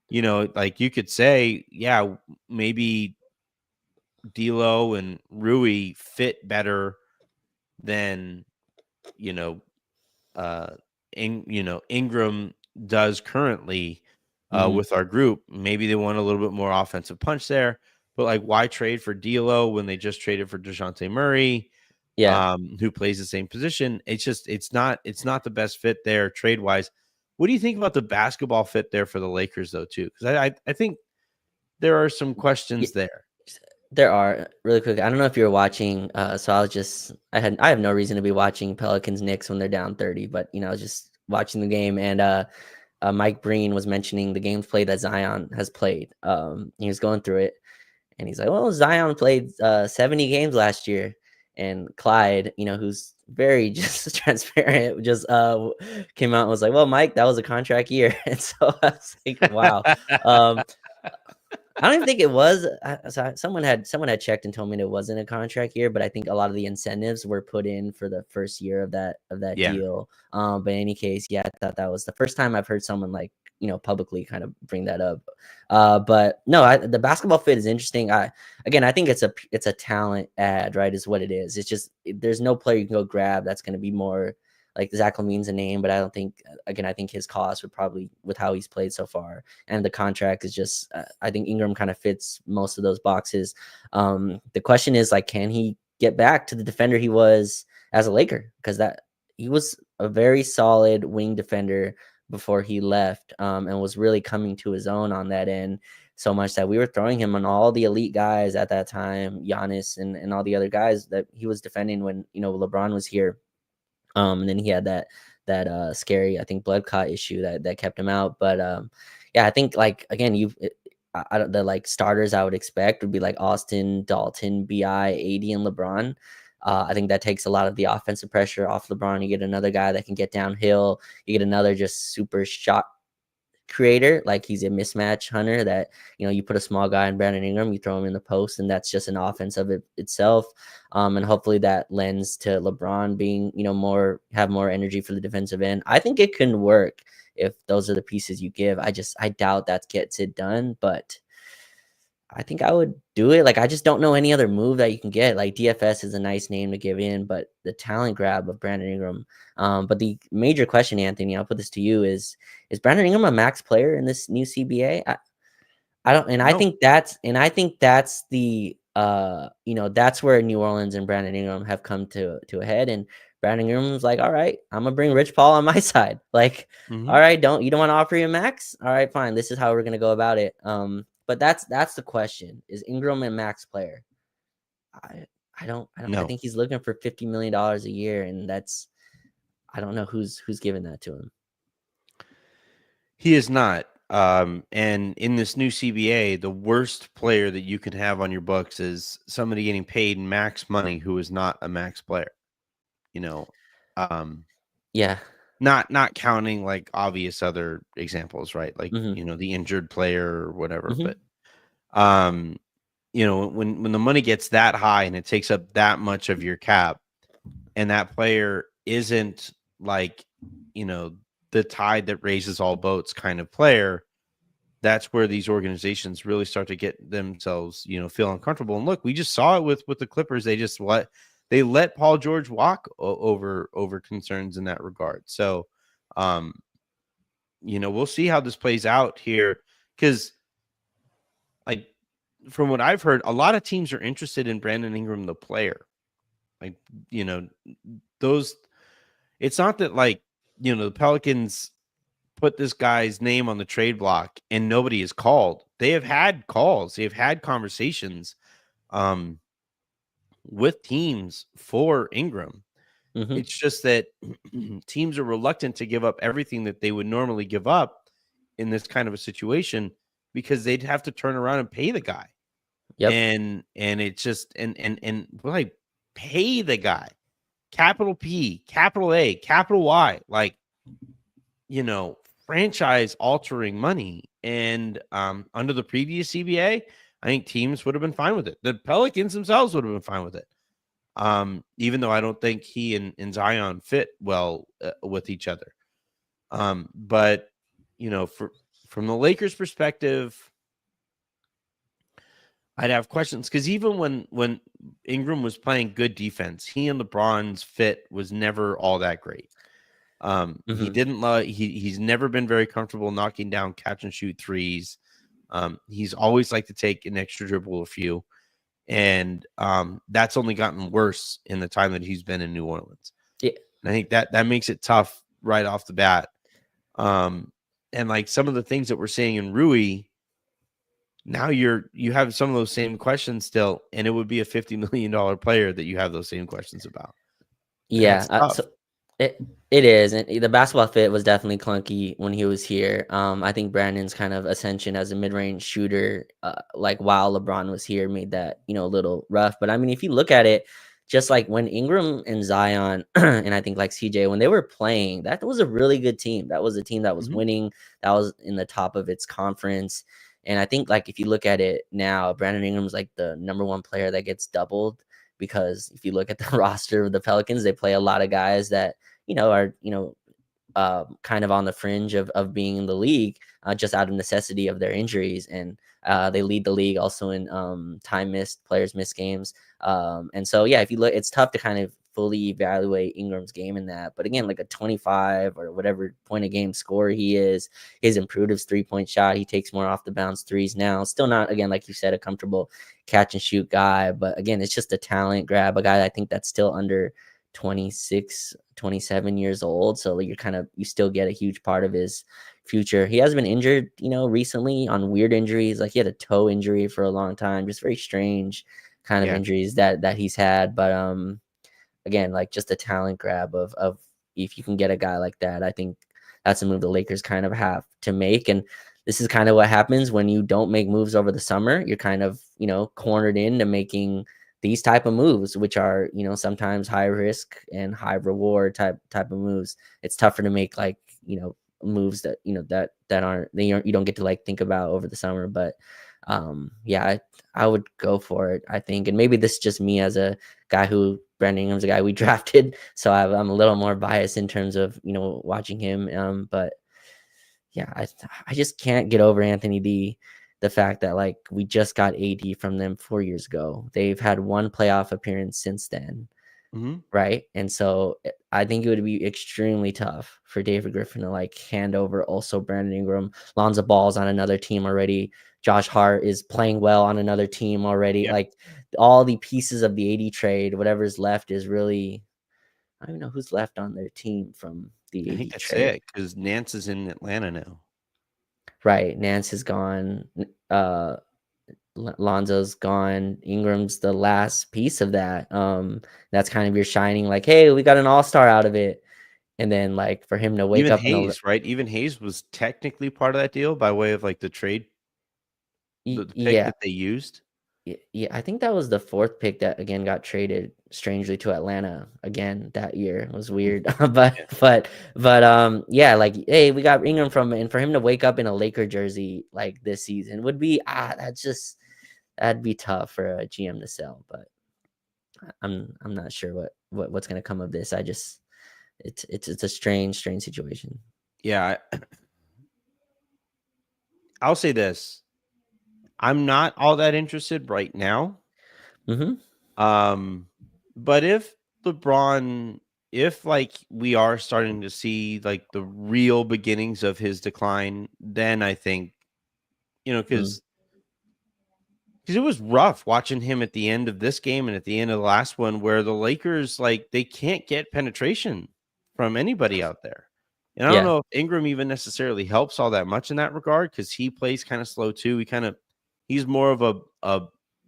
like you could say, yeah, maybe D'Lo and Rui fit better than, Ingram does currently with our group. Maybe they want a little bit more offensive punch there, but like, why trade for D'Lo when they just traded for DeJounte Murray, who plays the same position? It's not the best fit there trade wise. What do you think about the basketball fit there for the Lakers though, too? Because I think there are some questions there. There are. Really quick. I don't know if you're watching. So I have no reason to be watching Pelicans Knicks when they're down 30, but I was just watching the game, and Mike Breen was mentioning the games played that Zion has played. He was going through it, and he's like, "Well, Zion played 70 games last year," and Clyde, who's very just transparent, just came out and was like, "Well, Mike, that was a contract year," and so I was like, "Wow." I don't even think it was. Someone had checked and told me it wasn't a contract year, but I think a lot of the incentives were put in for the first year of that deal. But in any case, I thought that was the first time I've heard someone publicly kind of bring that up. But no, the basketball fit is interesting. I think it's a talent ad, right? Is what it is. It's just there's no player you can go grab that's going to be more. Like Zach LaVine's a name, but I don't think, I think his cost would probably, with how he's played so far, and the contract is just, I think Ingram kind of fits most of those boxes. The question is, can he get back to the defender he was as a Laker? Because he was a very solid wing defender before he left, and was really coming to his own on that end, so much that we were throwing him on all the elite guys at that time, Giannis and all the other guys that he was defending when, LeBron was here. And then he had that scary, I think, blood clot issue that kept him out. But I think again, the starters I would expect would be like Austin, Dalton, BI, AD, and LeBron. I think that takes a lot of the offensive pressure off LeBron. You get another guy that can get downhill. You get another just super shot creator, like he's a mismatch hunter that you put a small guy in Brandon Ingram, you throw him in the post, and that's just an offense of itself. And hopefully that lends to LeBron being have more energy for the defensive end. I think it can work if those are the pieces you give. I doubt that gets it done, but I think I would do it. I just don't know any other move that you can get. DFS is a nice name to give in, but the talent grab of Brandon Ingram. But the major question, Anthony, I'll put this to you: is Brandon Ingram a max player in this new CBA? I don't, and no. I think that's the that's where New Orleans and Brandon Ingram have come to a head. And Brandon Ingram's like, all right, I'm gonna bring Rich Paul on my side. All right, you don't want to offer you a max? All right, fine. This is how we're gonna go about it. But that's the question: is Ingram a max player? I don't know. I think he's looking for $50 million a year, and I don't know who's giving that to him. He is not. And in this new CBA, the worst player that you can have on your books is somebody getting paid max money who is not a max player. Not counting obvious other examples, right? The injured player or whatever. But when the money gets that high and it takes up that much of your cap, and that player isn't the tide that raises all boats kind of player, that's where these organizations really start to get themselves, feel uncomfortable. And look, we just saw it with the Clippers. They let Paul George walk over concerns in that regard. So, we'll see how this plays out here, because from what I've heard, a lot of teams are interested in Brandon Ingram, the player. It's not that the Pelicans put this guy's name on the trade block and nobody is called. They have had calls. They've had conversations with teams for Ingram. Mhm. It's just that teams are reluctant to give up everything that they would normally give up in this kind of a situation because they'd have to turn around and pay the guy. Yep. And it's just and like pay the guy. Capital P, capital A, capital Y, like franchise altering money. And under the previous CBA, I think teams would have been fine with it. The Pelicans themselves would have been fine with it. Even though I don't think he and Zion fit well with each other. But from the Lakers' perspective, I'd have questions because even when Ingram was playing good defense, he and LeBron's fit was never all that great. He didn't he's never been very comfortable knocking down catch and shoot threes. He's always liked to take an extra dribble or few. And that's only gotten worse in the time that he's been in New Orleans. Yeah. And I think that makes it tough right off the bat. And like some of the things that we're seeing in Rui, now you have some of those same questions still, and it would be a $50 million player that you have those same questions about. Yeah. So it is. And the basketball fit was definitely clunky when he was here. I think Brandon's kind of ascension as a mid-range shooter, like while LeBron was here, made that, a little rough. But I mean, if you look at it, just like when Ingram and Zion and I think like CJ, when they were playing, that was a really good team. That was a team that was winning. That was in the top of its conference. And I think like if you look at it now, Brandon Ingram's like the number one player that gets doubled, because if you look at the roster of the Pelicans, they play a lot of guys that are kind of on the fringe of being in the league, just out of necessity of their injuries, and they lead the league also in players miss games, and so yeah, if you look, it's tough to kind of fully evaluate Ingram's game in that. But again, like a 25 or whatever point a game scorer he is, he's improved his 3-point shot. He takes more off the bounce threes now. Still not, again, like you said, a comfortable catch and shoot guy. But again, it's just a talent grab, a guy I think that's still under 26, 27 years old. So you still get a huge part of his future. He has been injured, recently on weird injuries. Like he had a toe injury for a long time, just very strange kind of injuries that he's had. But again, like just a talent grab of if you can get a guy like that, I think that's a move the Lakers kind of have to make. And this is kind of what happens when you don't make moves over the summer. You're kind of, cornered into making these type of moves, which are, sometimes high risk and high reward type of moves. It's tougher to make like, moves that, that aren't, you don't get to like think about over the summer. But yeah, I would go for it, I think. And maybe this is just me as a guy who Brandon Ingram's a guy we drafted, so I'm a little more biased in terms of, watching him. But yeah, I just can't get over Anthony the fact that like we just got AD from them 4 years ago. They've had one playoff appearance since then. Right. And so I think it would be extremely tough for David Griffin to like hand over also Brandon Ingram. Lonzo Ball's on another team already. Josh Hart is playing well on another team already. Yep. Like all the pieces of the AD trade, whatever's left is really, I don't even know who's left on their team from the AD I think that's trade. it, because Nance is in Atlanta now. Right. Nance is gone. Lonzo's gone. Ingram's the last piece of that. That's kind of your shining, like, hey, we got an all-star out of it. And then like for him to wake even up Hayes, right? Even Hayes was technically part of that deal by way of like the trade, the pick that they used. Yeah, I think that was the fourth pick that again got traded strangely to Atlanta again that year. It was weird. but yeah, like, hey, we got Ingram from, and for him to wake up in a Laker jersey like this season would be that'd be tough for a GM to sell. But I'm not sure what's gonna come of this. It's a strange situation. Yeah, I'll say this. I'm not all that interested right now. But if LeBron, if like we are starting to see like the real beginnings of his decline, then I think, because it was rough watching him at the end of this game and at the end of the last one, where the Lakers, like, they can't get penetration from anybody out there. And I don't Yeah. know if Ingram even necessarily helps all that much in that regard because he plays kind of slow too. He's more of a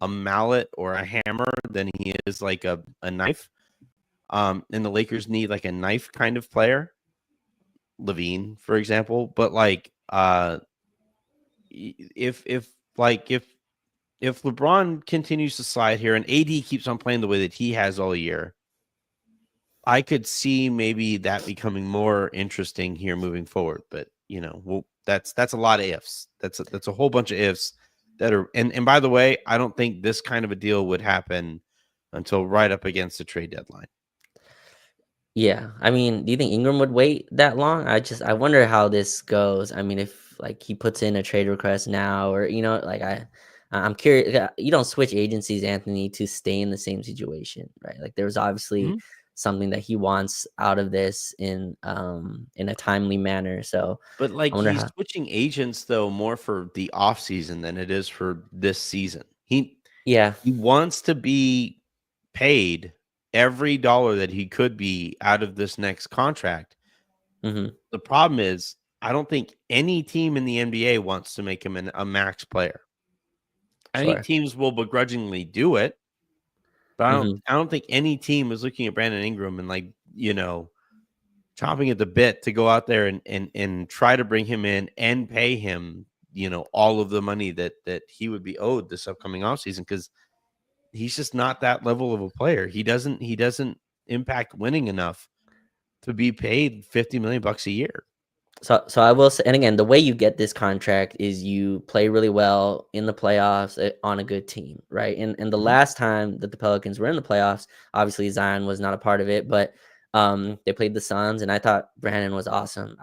mallet or a hammer than he is like a knife. And the Lakers need like a knife kind of player, Levine, for example. But like if LeBron continues to slide here and AD keeps on playing the way that he has all year, I could see maybe that becoming more interesting here moving forward. But that's a lot of ifs. That's a whole bunch of ifs that are. And by the way, I don't think this kind of a deal would happen until right up against the trade deadline. Yeah. I mean, do you think Ingram would wait that long? I wonder how this goes. I mean, if like he puts in a trade request now, or like I'm curious. You don't switch agencies, Anthony, to stay in the same situation, right? Like there's obviously something that he wants out of this in a timely manner. So But like I wonder he's how. switching agents though more for the off season than it is for this season. Yeah. He wants to be paid every dollar that he could be out of this next contract. hmm The problem is, I don't think any team in the NBA wants to make him a max player. I think Sure. teams will begrudgingly do it, but hmm I don't think any team is looking at Brandon Ingram and like, chomping at the bit to go out there and try to bring him in and pay him, all of the money that he would be owed this upcoming offseason because he's just not that level of a player. He doesn't impact winning enough to be paid $50 million a year. So I will say, and again, the way you get this contract is you play really well in the playoffs on a good team, right? And the Mhm. last time that the Pelicans were in the playoffs, obviously Zion was not a part of it, but they played the Suns, and I thought Brandon was awesome.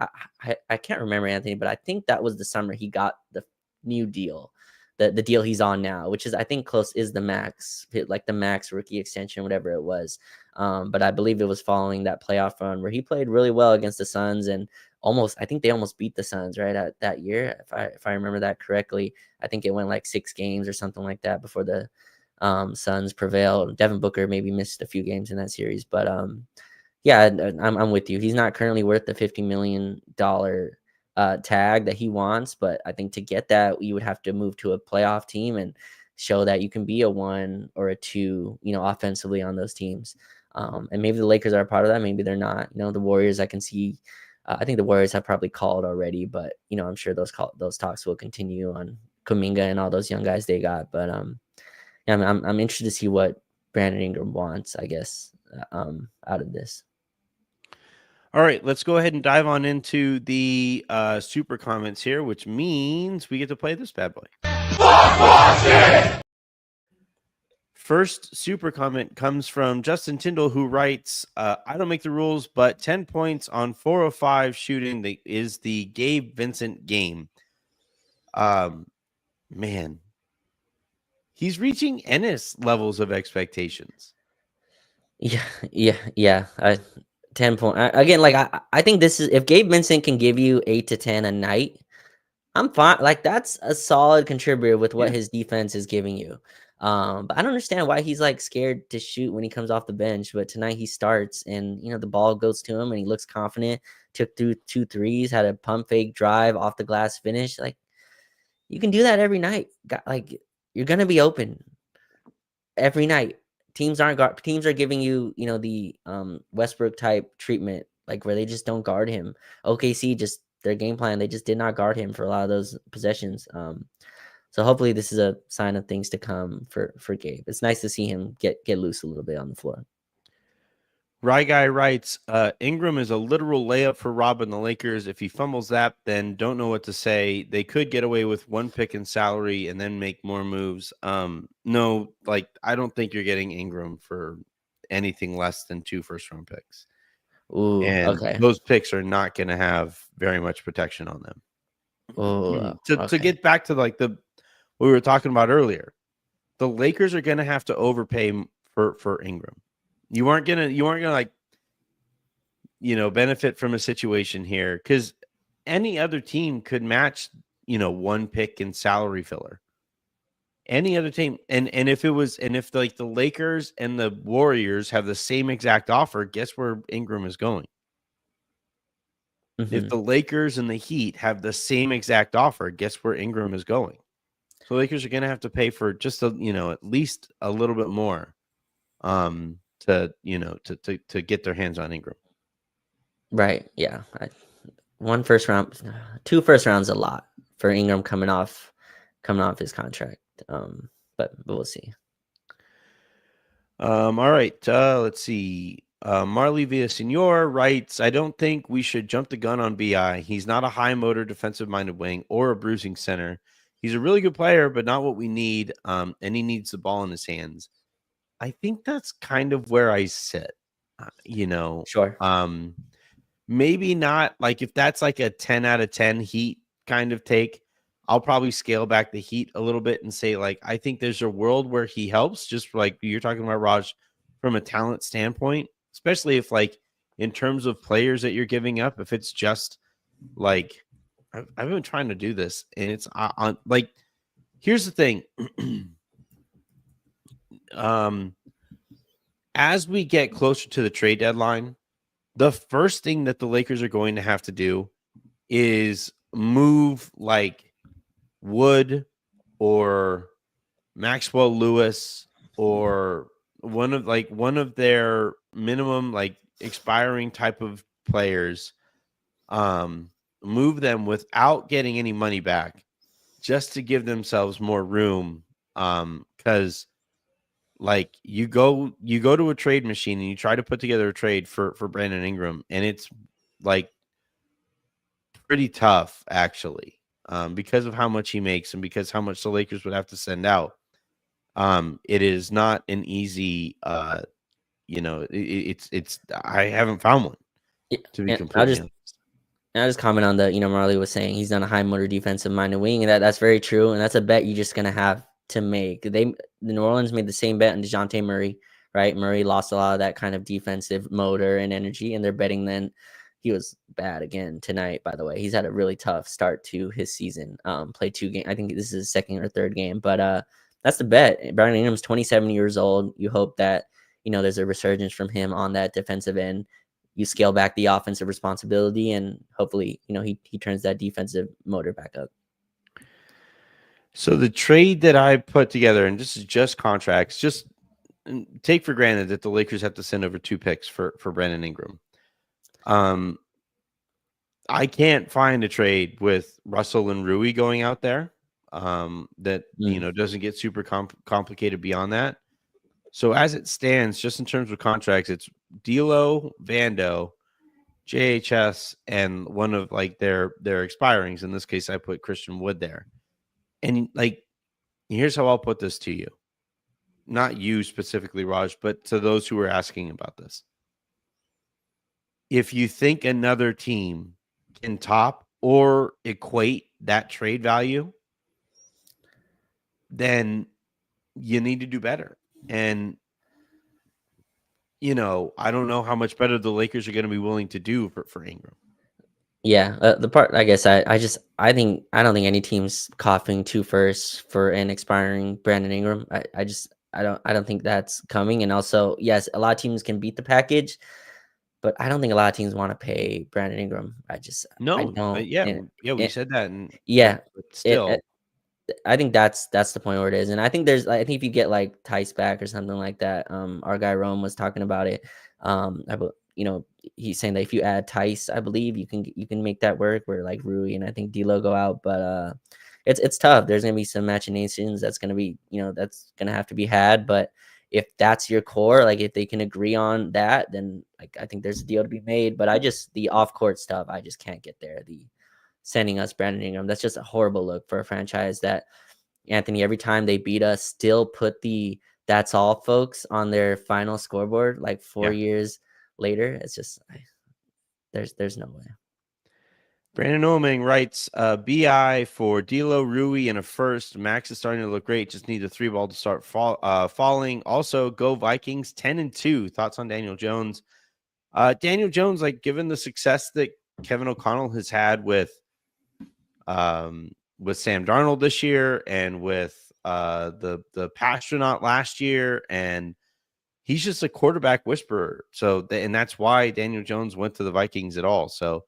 I can't remember, Anthony, but I think that was the summer he got the new deal, the deal he's on now, which is I think close is the max, like the max rookie extension, whatever it was. But I believe it was following that playoff run where he played really well against the Suns and I think they almost beat the Suns right at that year. If I remember that correctly, I think it went like 6 games or something like that before the Suns prevailed. Devin Booker maybe missed a few games in that series, but yeah, I'm with you. He's not currently worth the $50 million tag that he wants, but I think to get that, you would have to move to a playoff team and show that you can be a 1 or a 2, offensively on those teams. And maybe the Lakers are a part of that. Maybe they're not. The Warriors, I can see. I think the Warriors have probably called already, but I'm sure those talks will continue on Kuminga and all those young guys they got. But yeah, I'm interested to see what Brandon Ingram wants, I guess, out of this. All right, let's go ahead and dive on into the super comments here, which means we get to play this bad boy. First super comment comes from Justin Tyndall, who writes, I don't make the rules, but 10 points on 4 of 5 shooting is the Gabe Vincent game. Man, he's reaching Ennis levels of expectations. Yeah. 10 point again. Like I think this is if Gabe Vincent can give you 8 to 10 a night, I'm fine. Like that's a solid contributor with what his defense is giving you. But I don't understand why he's like scared to shoot when he comes off the bench. But tonight he starts and the ball goes to him and he looks confident. Took through 2 threes, had a pump fake drive off the glass finish. Like you can do that every night. Like you're gonna be open every night. Teams are giving you the Westbrook type treatment, like where they just don't guard him. OKC just their game plan, they just did not guard him for a lot of those possessions. So hopefully this is a sign of things to come for Gabe. It's nice to see him get loose a little bit on the floor. Rye Guy writes, Ingram is a literal layup for Rob and the Lakers. If he fumbles that, then don't know what to say. They could get away with 1 pick in salary and then make more moves. No, like I don't think you're getting Ingram for anything less than 2 first-round picks. Ooh, And okay. those picks are not going to have very much protection on them. Oh, To get back to like what we were talking about earlier, the Lakers are going to have to overpay for Ingram. You aren't gonna like, benefit from a situation here because any other team could match, 1 pick in salary filler. Any other team, and if like the Lakers and the Warriors have the same exact offer, guess where Ingram is going? If the Lakers and the Heat have the same exact offer, guess where Ingram is going? So Lakers are going to have to pay for just at least a little bit more, to get their hands on Ingram. Right. Yeah. Two first rounds a lot for Ingram coming off his contract. But we'll see. All right. Let's see. Marley Villasenor writes, I don't think we should jump the gun on BI. He's not a high motor defensive minded wing or a bruising center. He's a really good player, but not what we need. And he needs the ball in his hands. I think that's kind of where I sit. Sure. Maybe not like if that's like a 10 out of 10 Heat kind of take, I'll probably scale back the Heat a little bit and say, like, I think there's a world where he helps, just like you're talking about, Raj, from a talent standpoint, especially if, like, in terms of players that you're giving up, if it's just like, I've been trying to do this, and it's on like, here's the thing. As we get closer to the trade deadline, the first thing that the Lakers are going to have to do is move like Wood or Maxwell Lewis or one of their minimum like expiring type of players, move them without getting any money back, just to give themselves more room. Because like you go to a trade machine and you try to put together a trade for Brandon Ingram, and it's like pretty tough actually, because of how much he makes and because how much the Lakers would have to send out. It is not an easy, it's I haven't found one, to be completely honest. I'll just comment on the, Marley was saying he's not a high motor defensive minded wing, and that's very true. And that's a bet you're just going to have to make. The New Orleans made the same bet on DeJounte Murray, right? Murray lost a lot of that kind of defensive motor and energy, and they're betting then. He was bad again tonight, by the way. He's had a really tough start to his season. Played 2 games. I think this is his second or third game, but that's the bet. Brandon Ingram's 27 years old. You hope that, there's a resurgence from him on that defensive end. You scale back the offensive responsibility, and hopefully, he turns that defensive motor back up. So the trade that I put together, and this is just contracts, just take for granted that the Lakers have to send over 2 picks for Brandon Ingram. I can't find a trade with Russell and Rui going out there that doesn't get super complicated beyond that. So as it stands, just in terms of contracts, it's D'Lo, Vando, JHS, and one of like their expirings. In this case, I put Christian Wood there. And like, here's how I'll put this to you. Not you specifically, Raj, but to those who are asking about this. If you think another team can top or equate that trade value, then you need to do better. And, I don't know how much better the Lakers are going to be willing to do for Ingram. Yeah, the part, I guess, I don't think any team's coughing 2 firsts for an expiring Brandon Ingram. I don't think that's coming. And also, yes, a lot of teams can beat the package, but I don't think a lot of teams want to pay Brandon Ingram. We said that. And but still, I think that's the point where it is. And I think if you get like Tice back or something like that, our guy Rome was talking about it. He's saying that if you add Tice, I believe you can make that work where like Rui and I think D'Lo go out, but it's tough. There's gonna be some machinations that's gonna be that's gonna have to be had. But if that's your core, like if they can agree on that, then like I think there's a deal to be made. But the off court stuff, I just can't get there. The sending us Brandon Ingram, that's just a horrible look for a franchise that, Anthony, every time they beat us, still put the "that's all, folks" on their final scoreboard like 4 years later. It's just there's no way. Brandon Oming writes, BI for D'Lo, Rui, and a first. Max is starting to look great. Just need the 3-ball to start falling. Also, go Vikings 10-2. Thoughts on Daniel Jones? Daniel Jones, like given the success that Kevin O'Connell has had with Sam Darnold this year and with the Pastronaut last year, and he's just a quarterback whisperer. So and that's why Daniel Jones went to the Vikings at all. So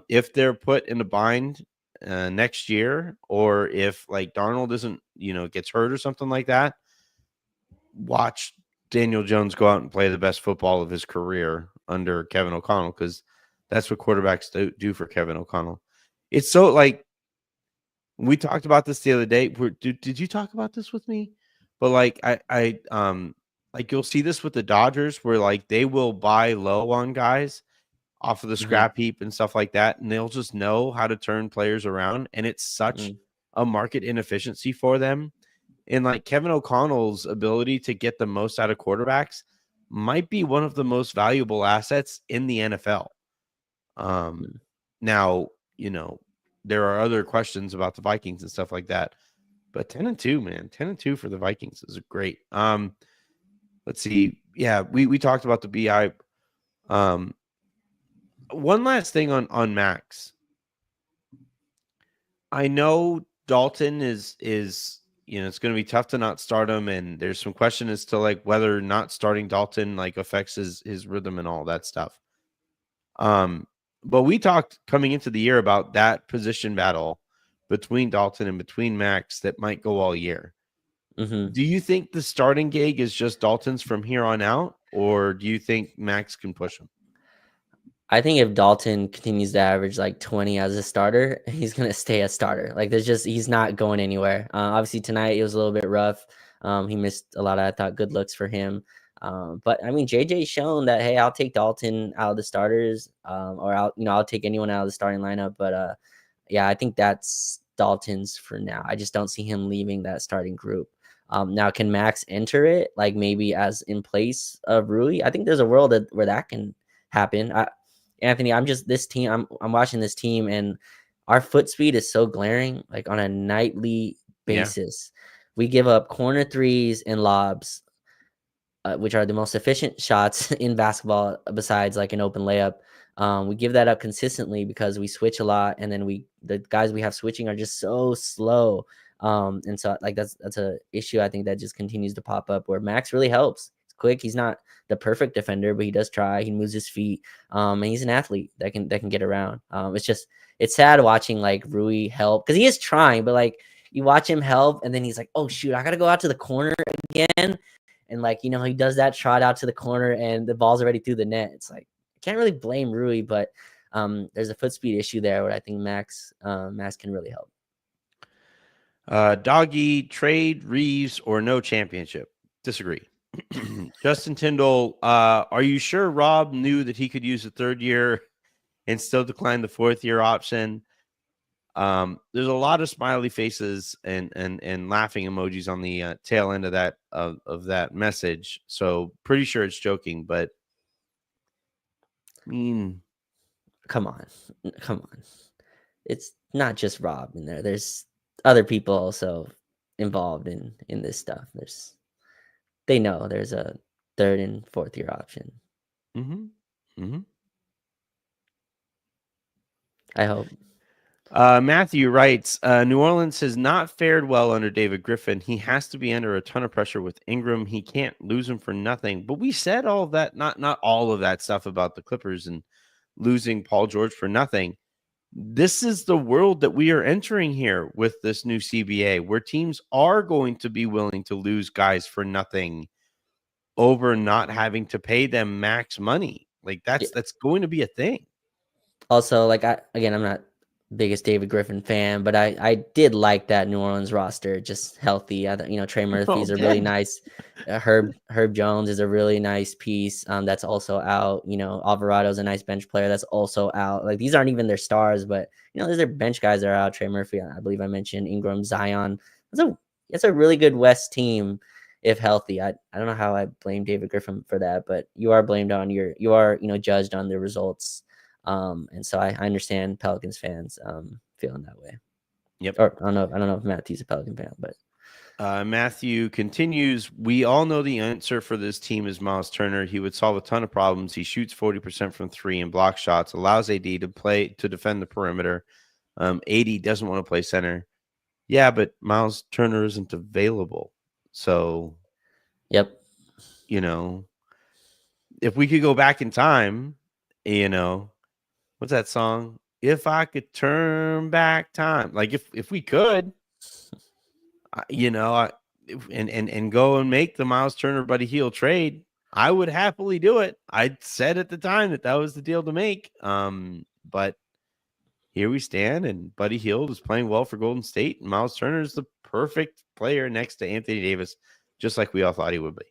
If they're put in a bind next year, or if like Darnold isn't, gets hurt or something like that, watch Daniel Jones go out and play the best football of his career under Kevin O'Connell, because that's what quarterbacks do for Kevin O'Connell. It's so like we talked about this the other day. Did you talk about this with me? But like like you'll see this with the Dodgers, where like they will buy low on guys off of the scrap heap and stuff like that, and they'll just know how to turn players around, and it's such a market inefficiency for them. And like Kevin O'Connell's ability to get the most out of quarterbacks might be one of the most valuable assets in the NFL. Now, there are other questions about the Vikings and stuff like that, but 10-2, man, 10-2 for the Vikings is great. Let's see. Yeah, we talked about the BI. One last thing on Max. I know Dalton is it's going to be tough to not start him, and there's some question as to like whether not starting Dalton like affects his rhythm and all that stuff. But we talked coming into the year about that position battle between Dalton and between Max that might go all year. Do you think the starting gig is just Dalton's from here on out, or do you think Max can push him? I think if Dalton continues to average like 20 as a starter, he's going to stay a starter. Like he's not going anywhere. Obviously tonight it was a little bit rough. He missed a lot of, I thought, good looks for him. But I mean, JJ's shown that, hey, I'll take Dalton out of the starters, or I'll take anyone out of the starting lineup. But yeah, I think that's Dalton's for now. I just don't see him leaving that starting group. Now, can Max enter it like maybe as in place of Rui? I think there's a world where that can happen. Anthony, I'm watching this team, and our foot speed is so glaring, like on a nightly basis. Yeah. We give up corner threes and lobs, which are the most efficient shots in basketball besides like an open layup. We give that up consistently because we switch a lot, and then the guys we have switching are just so slow. And so like that's a issue I think that just continues to pop up, where Max really helps. He's quick. He's not the perfect defender, but he does try. He moves his feet. And he's an athlete that can get around. It's sad watching like Rui help, because he is trying, but like you watch him help and then he's like, oh shoot, I gotta go out to the corner again. And like, he does that trot out to the corner and the ball's already through the net. It's like, I can't really blame Rui, but there's a foot speed issue there where I think Max can really help. Doggy, trade Reeves or no championship. Disagree. Justin Tyndall, are you sure Rob knew that he could use a third year and still decline the fourth year option? There's a lot of smiley faces and laughing emojis on the tail end of that message. So pretty sure it's joking, but I mean, come on. It's not just Rob in there. There's other people also involved in this stuff. They know there's a third and fourth year option. I hope. Matthew writes, New Orleans has not fared well under David Griffin. He has to be under a ton of pressure with Ingram. He can't lose him for nothing. But we said all of that, not all of that stuff about the Clippers and losing Paul George for nothing. This is the world that we are entering here with this new CBA, where teams are going to be willing to lose guys for nothing over not having to pay them max money. Like that's going to be a thing. Also, like I'm not biggest David Griffin fan, but I did like that New Orleans roster just healthy. I thought, Trey Murphy's a really nice. Herb Jones is a really nice piece. That's also out. Alvarado's a nice bench player that's also out. Like these aren't even their stars, but there's their bench guys that are out. Trey Murphy, I believe I mentioned Ingram, Zion. It's a really good West team if healthy. I don't know how I blame David Griffin for that, but you are blamed on you are judged on the results. And so I understand Pelicans fans feeling that way. Yep. Or I don't know if Matthew's a Pelican fan, but Matthew continues, we all know the answer for this team is Miles Turner. He would solve a ton of problems. He shoots 40% from three and block shots, allows AD to defend the perimeter. AD doesn't want to play center. Yeah, but Miles Turner isn't available. So yep. If we could go back in time, what's that song? If I could turn back time, like if we could, and go and make the Miles Turner Buddy Hield trade, I would happily do it. I said at the time that was the deal to make. But here we stand, and Buddy Hield is playing well for Golden State, and Miles Turner is the perfect player next to Anthony Davis, just like we all thought he would be.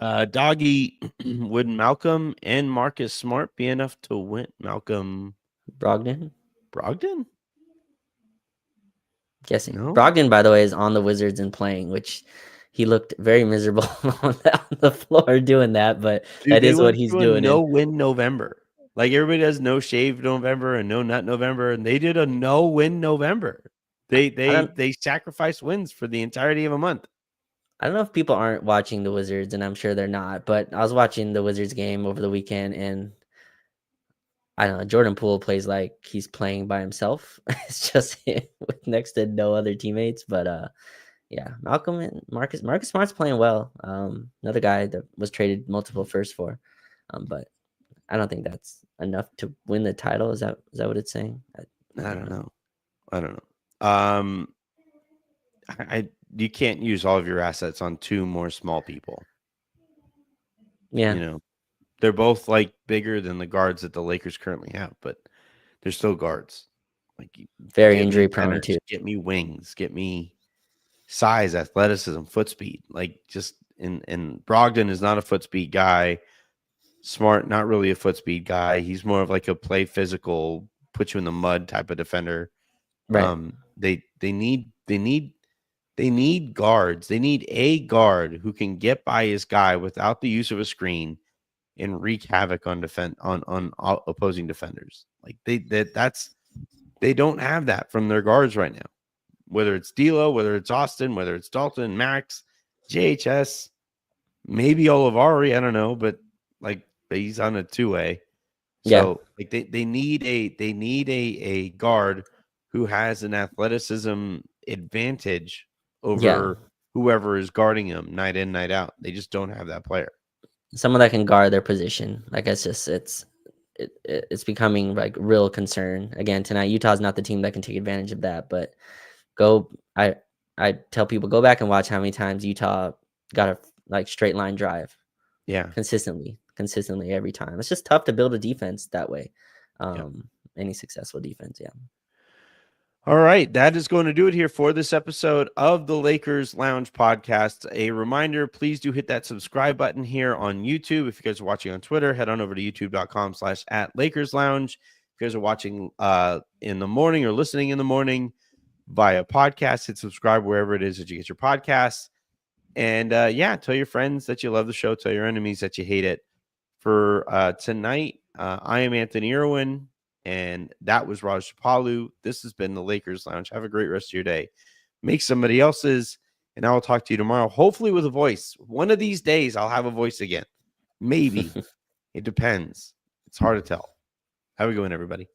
Doggy, would Malcolm and Marcus Smart be enough to win? Malcolm Brogdon? Guessing. No. Brogdon, by the way, is on the Wizards and playing, which he looked very miserable on the floor doing that, but Dude, that is what he's doing. No win November. Like everybody does no shave November and no nut November, and they did a no win November. They sacrificed wins for the entirety of a month. I don't know if people aren't watching the Wizards, and I'm sure they're not, but I was watching the Wizards game over the weekend, and I don't know, Jordan Poole plays like he's playing by himself. It's just him with next to no other teammates. But yeah, Malcolm and Marcus Smart's playing well. Another guy that was traded multiple firsts for. But I don't think that's enough to win the title. Is that what it's saying? I don't know. You can't use all of your assets on two more small people. Yeah. They're both like bigger than the guards that the Lakers currently have, but they're still guards. Like very injury prone too. Get me wings, get me size, athleticism, foot speed. Like just and Brogdon is not a foot speed guy. Smart, not really a foot speed guy. He's more of like a play physical, put you in the mud type of defender. Right. They need guards. They need a guard who can get by his guy without the use of a screen and wreak havoc on opposing defenders. Like they don't have that from their guards right now. Whether it's D'Lo, whether it's Austin, whether it's Dalton, Max, JHS, maybe Olivari, I don't know, but like he's on a two-way. So like they need a guard who has an athleticism advantage over whoever is guarding him night in, night out. They just don't have that player. Someone that can guard their position. Like it's becoming like real concern. Again, tonight Utah's not the team that can take advantage of that, but I tell people go back and watch how many times Utah got a like straight line drive. Yeah. Consistently every time. It's just tough to build a defense that way. Any successful defense, yeah. All right, that is going to do it here for this episode of the Lakers Lounge podcast. A reminder, please do hit that subscribe button here on YouTube. If you guys are watching on Twitter, head on over to youtube.com/@LakersLounge. If you guys are watching in the morning or listening in the morning via podcast, hit subscribe wherever it is that you get your podcasts. And tell your friends that you love the show. Tell your enemies that you hate it. For tonight, I am Anthony Irwin. And that was Raj Palu. This has been the Lakers Lounge. Have a great rest of your day. Make somebody else's. And I will talk to you tomorrow, hopefully with a voice. One of these days, I'll have a voice again. Maybe. It depends. It's hard to tell. Have a good one, everybody.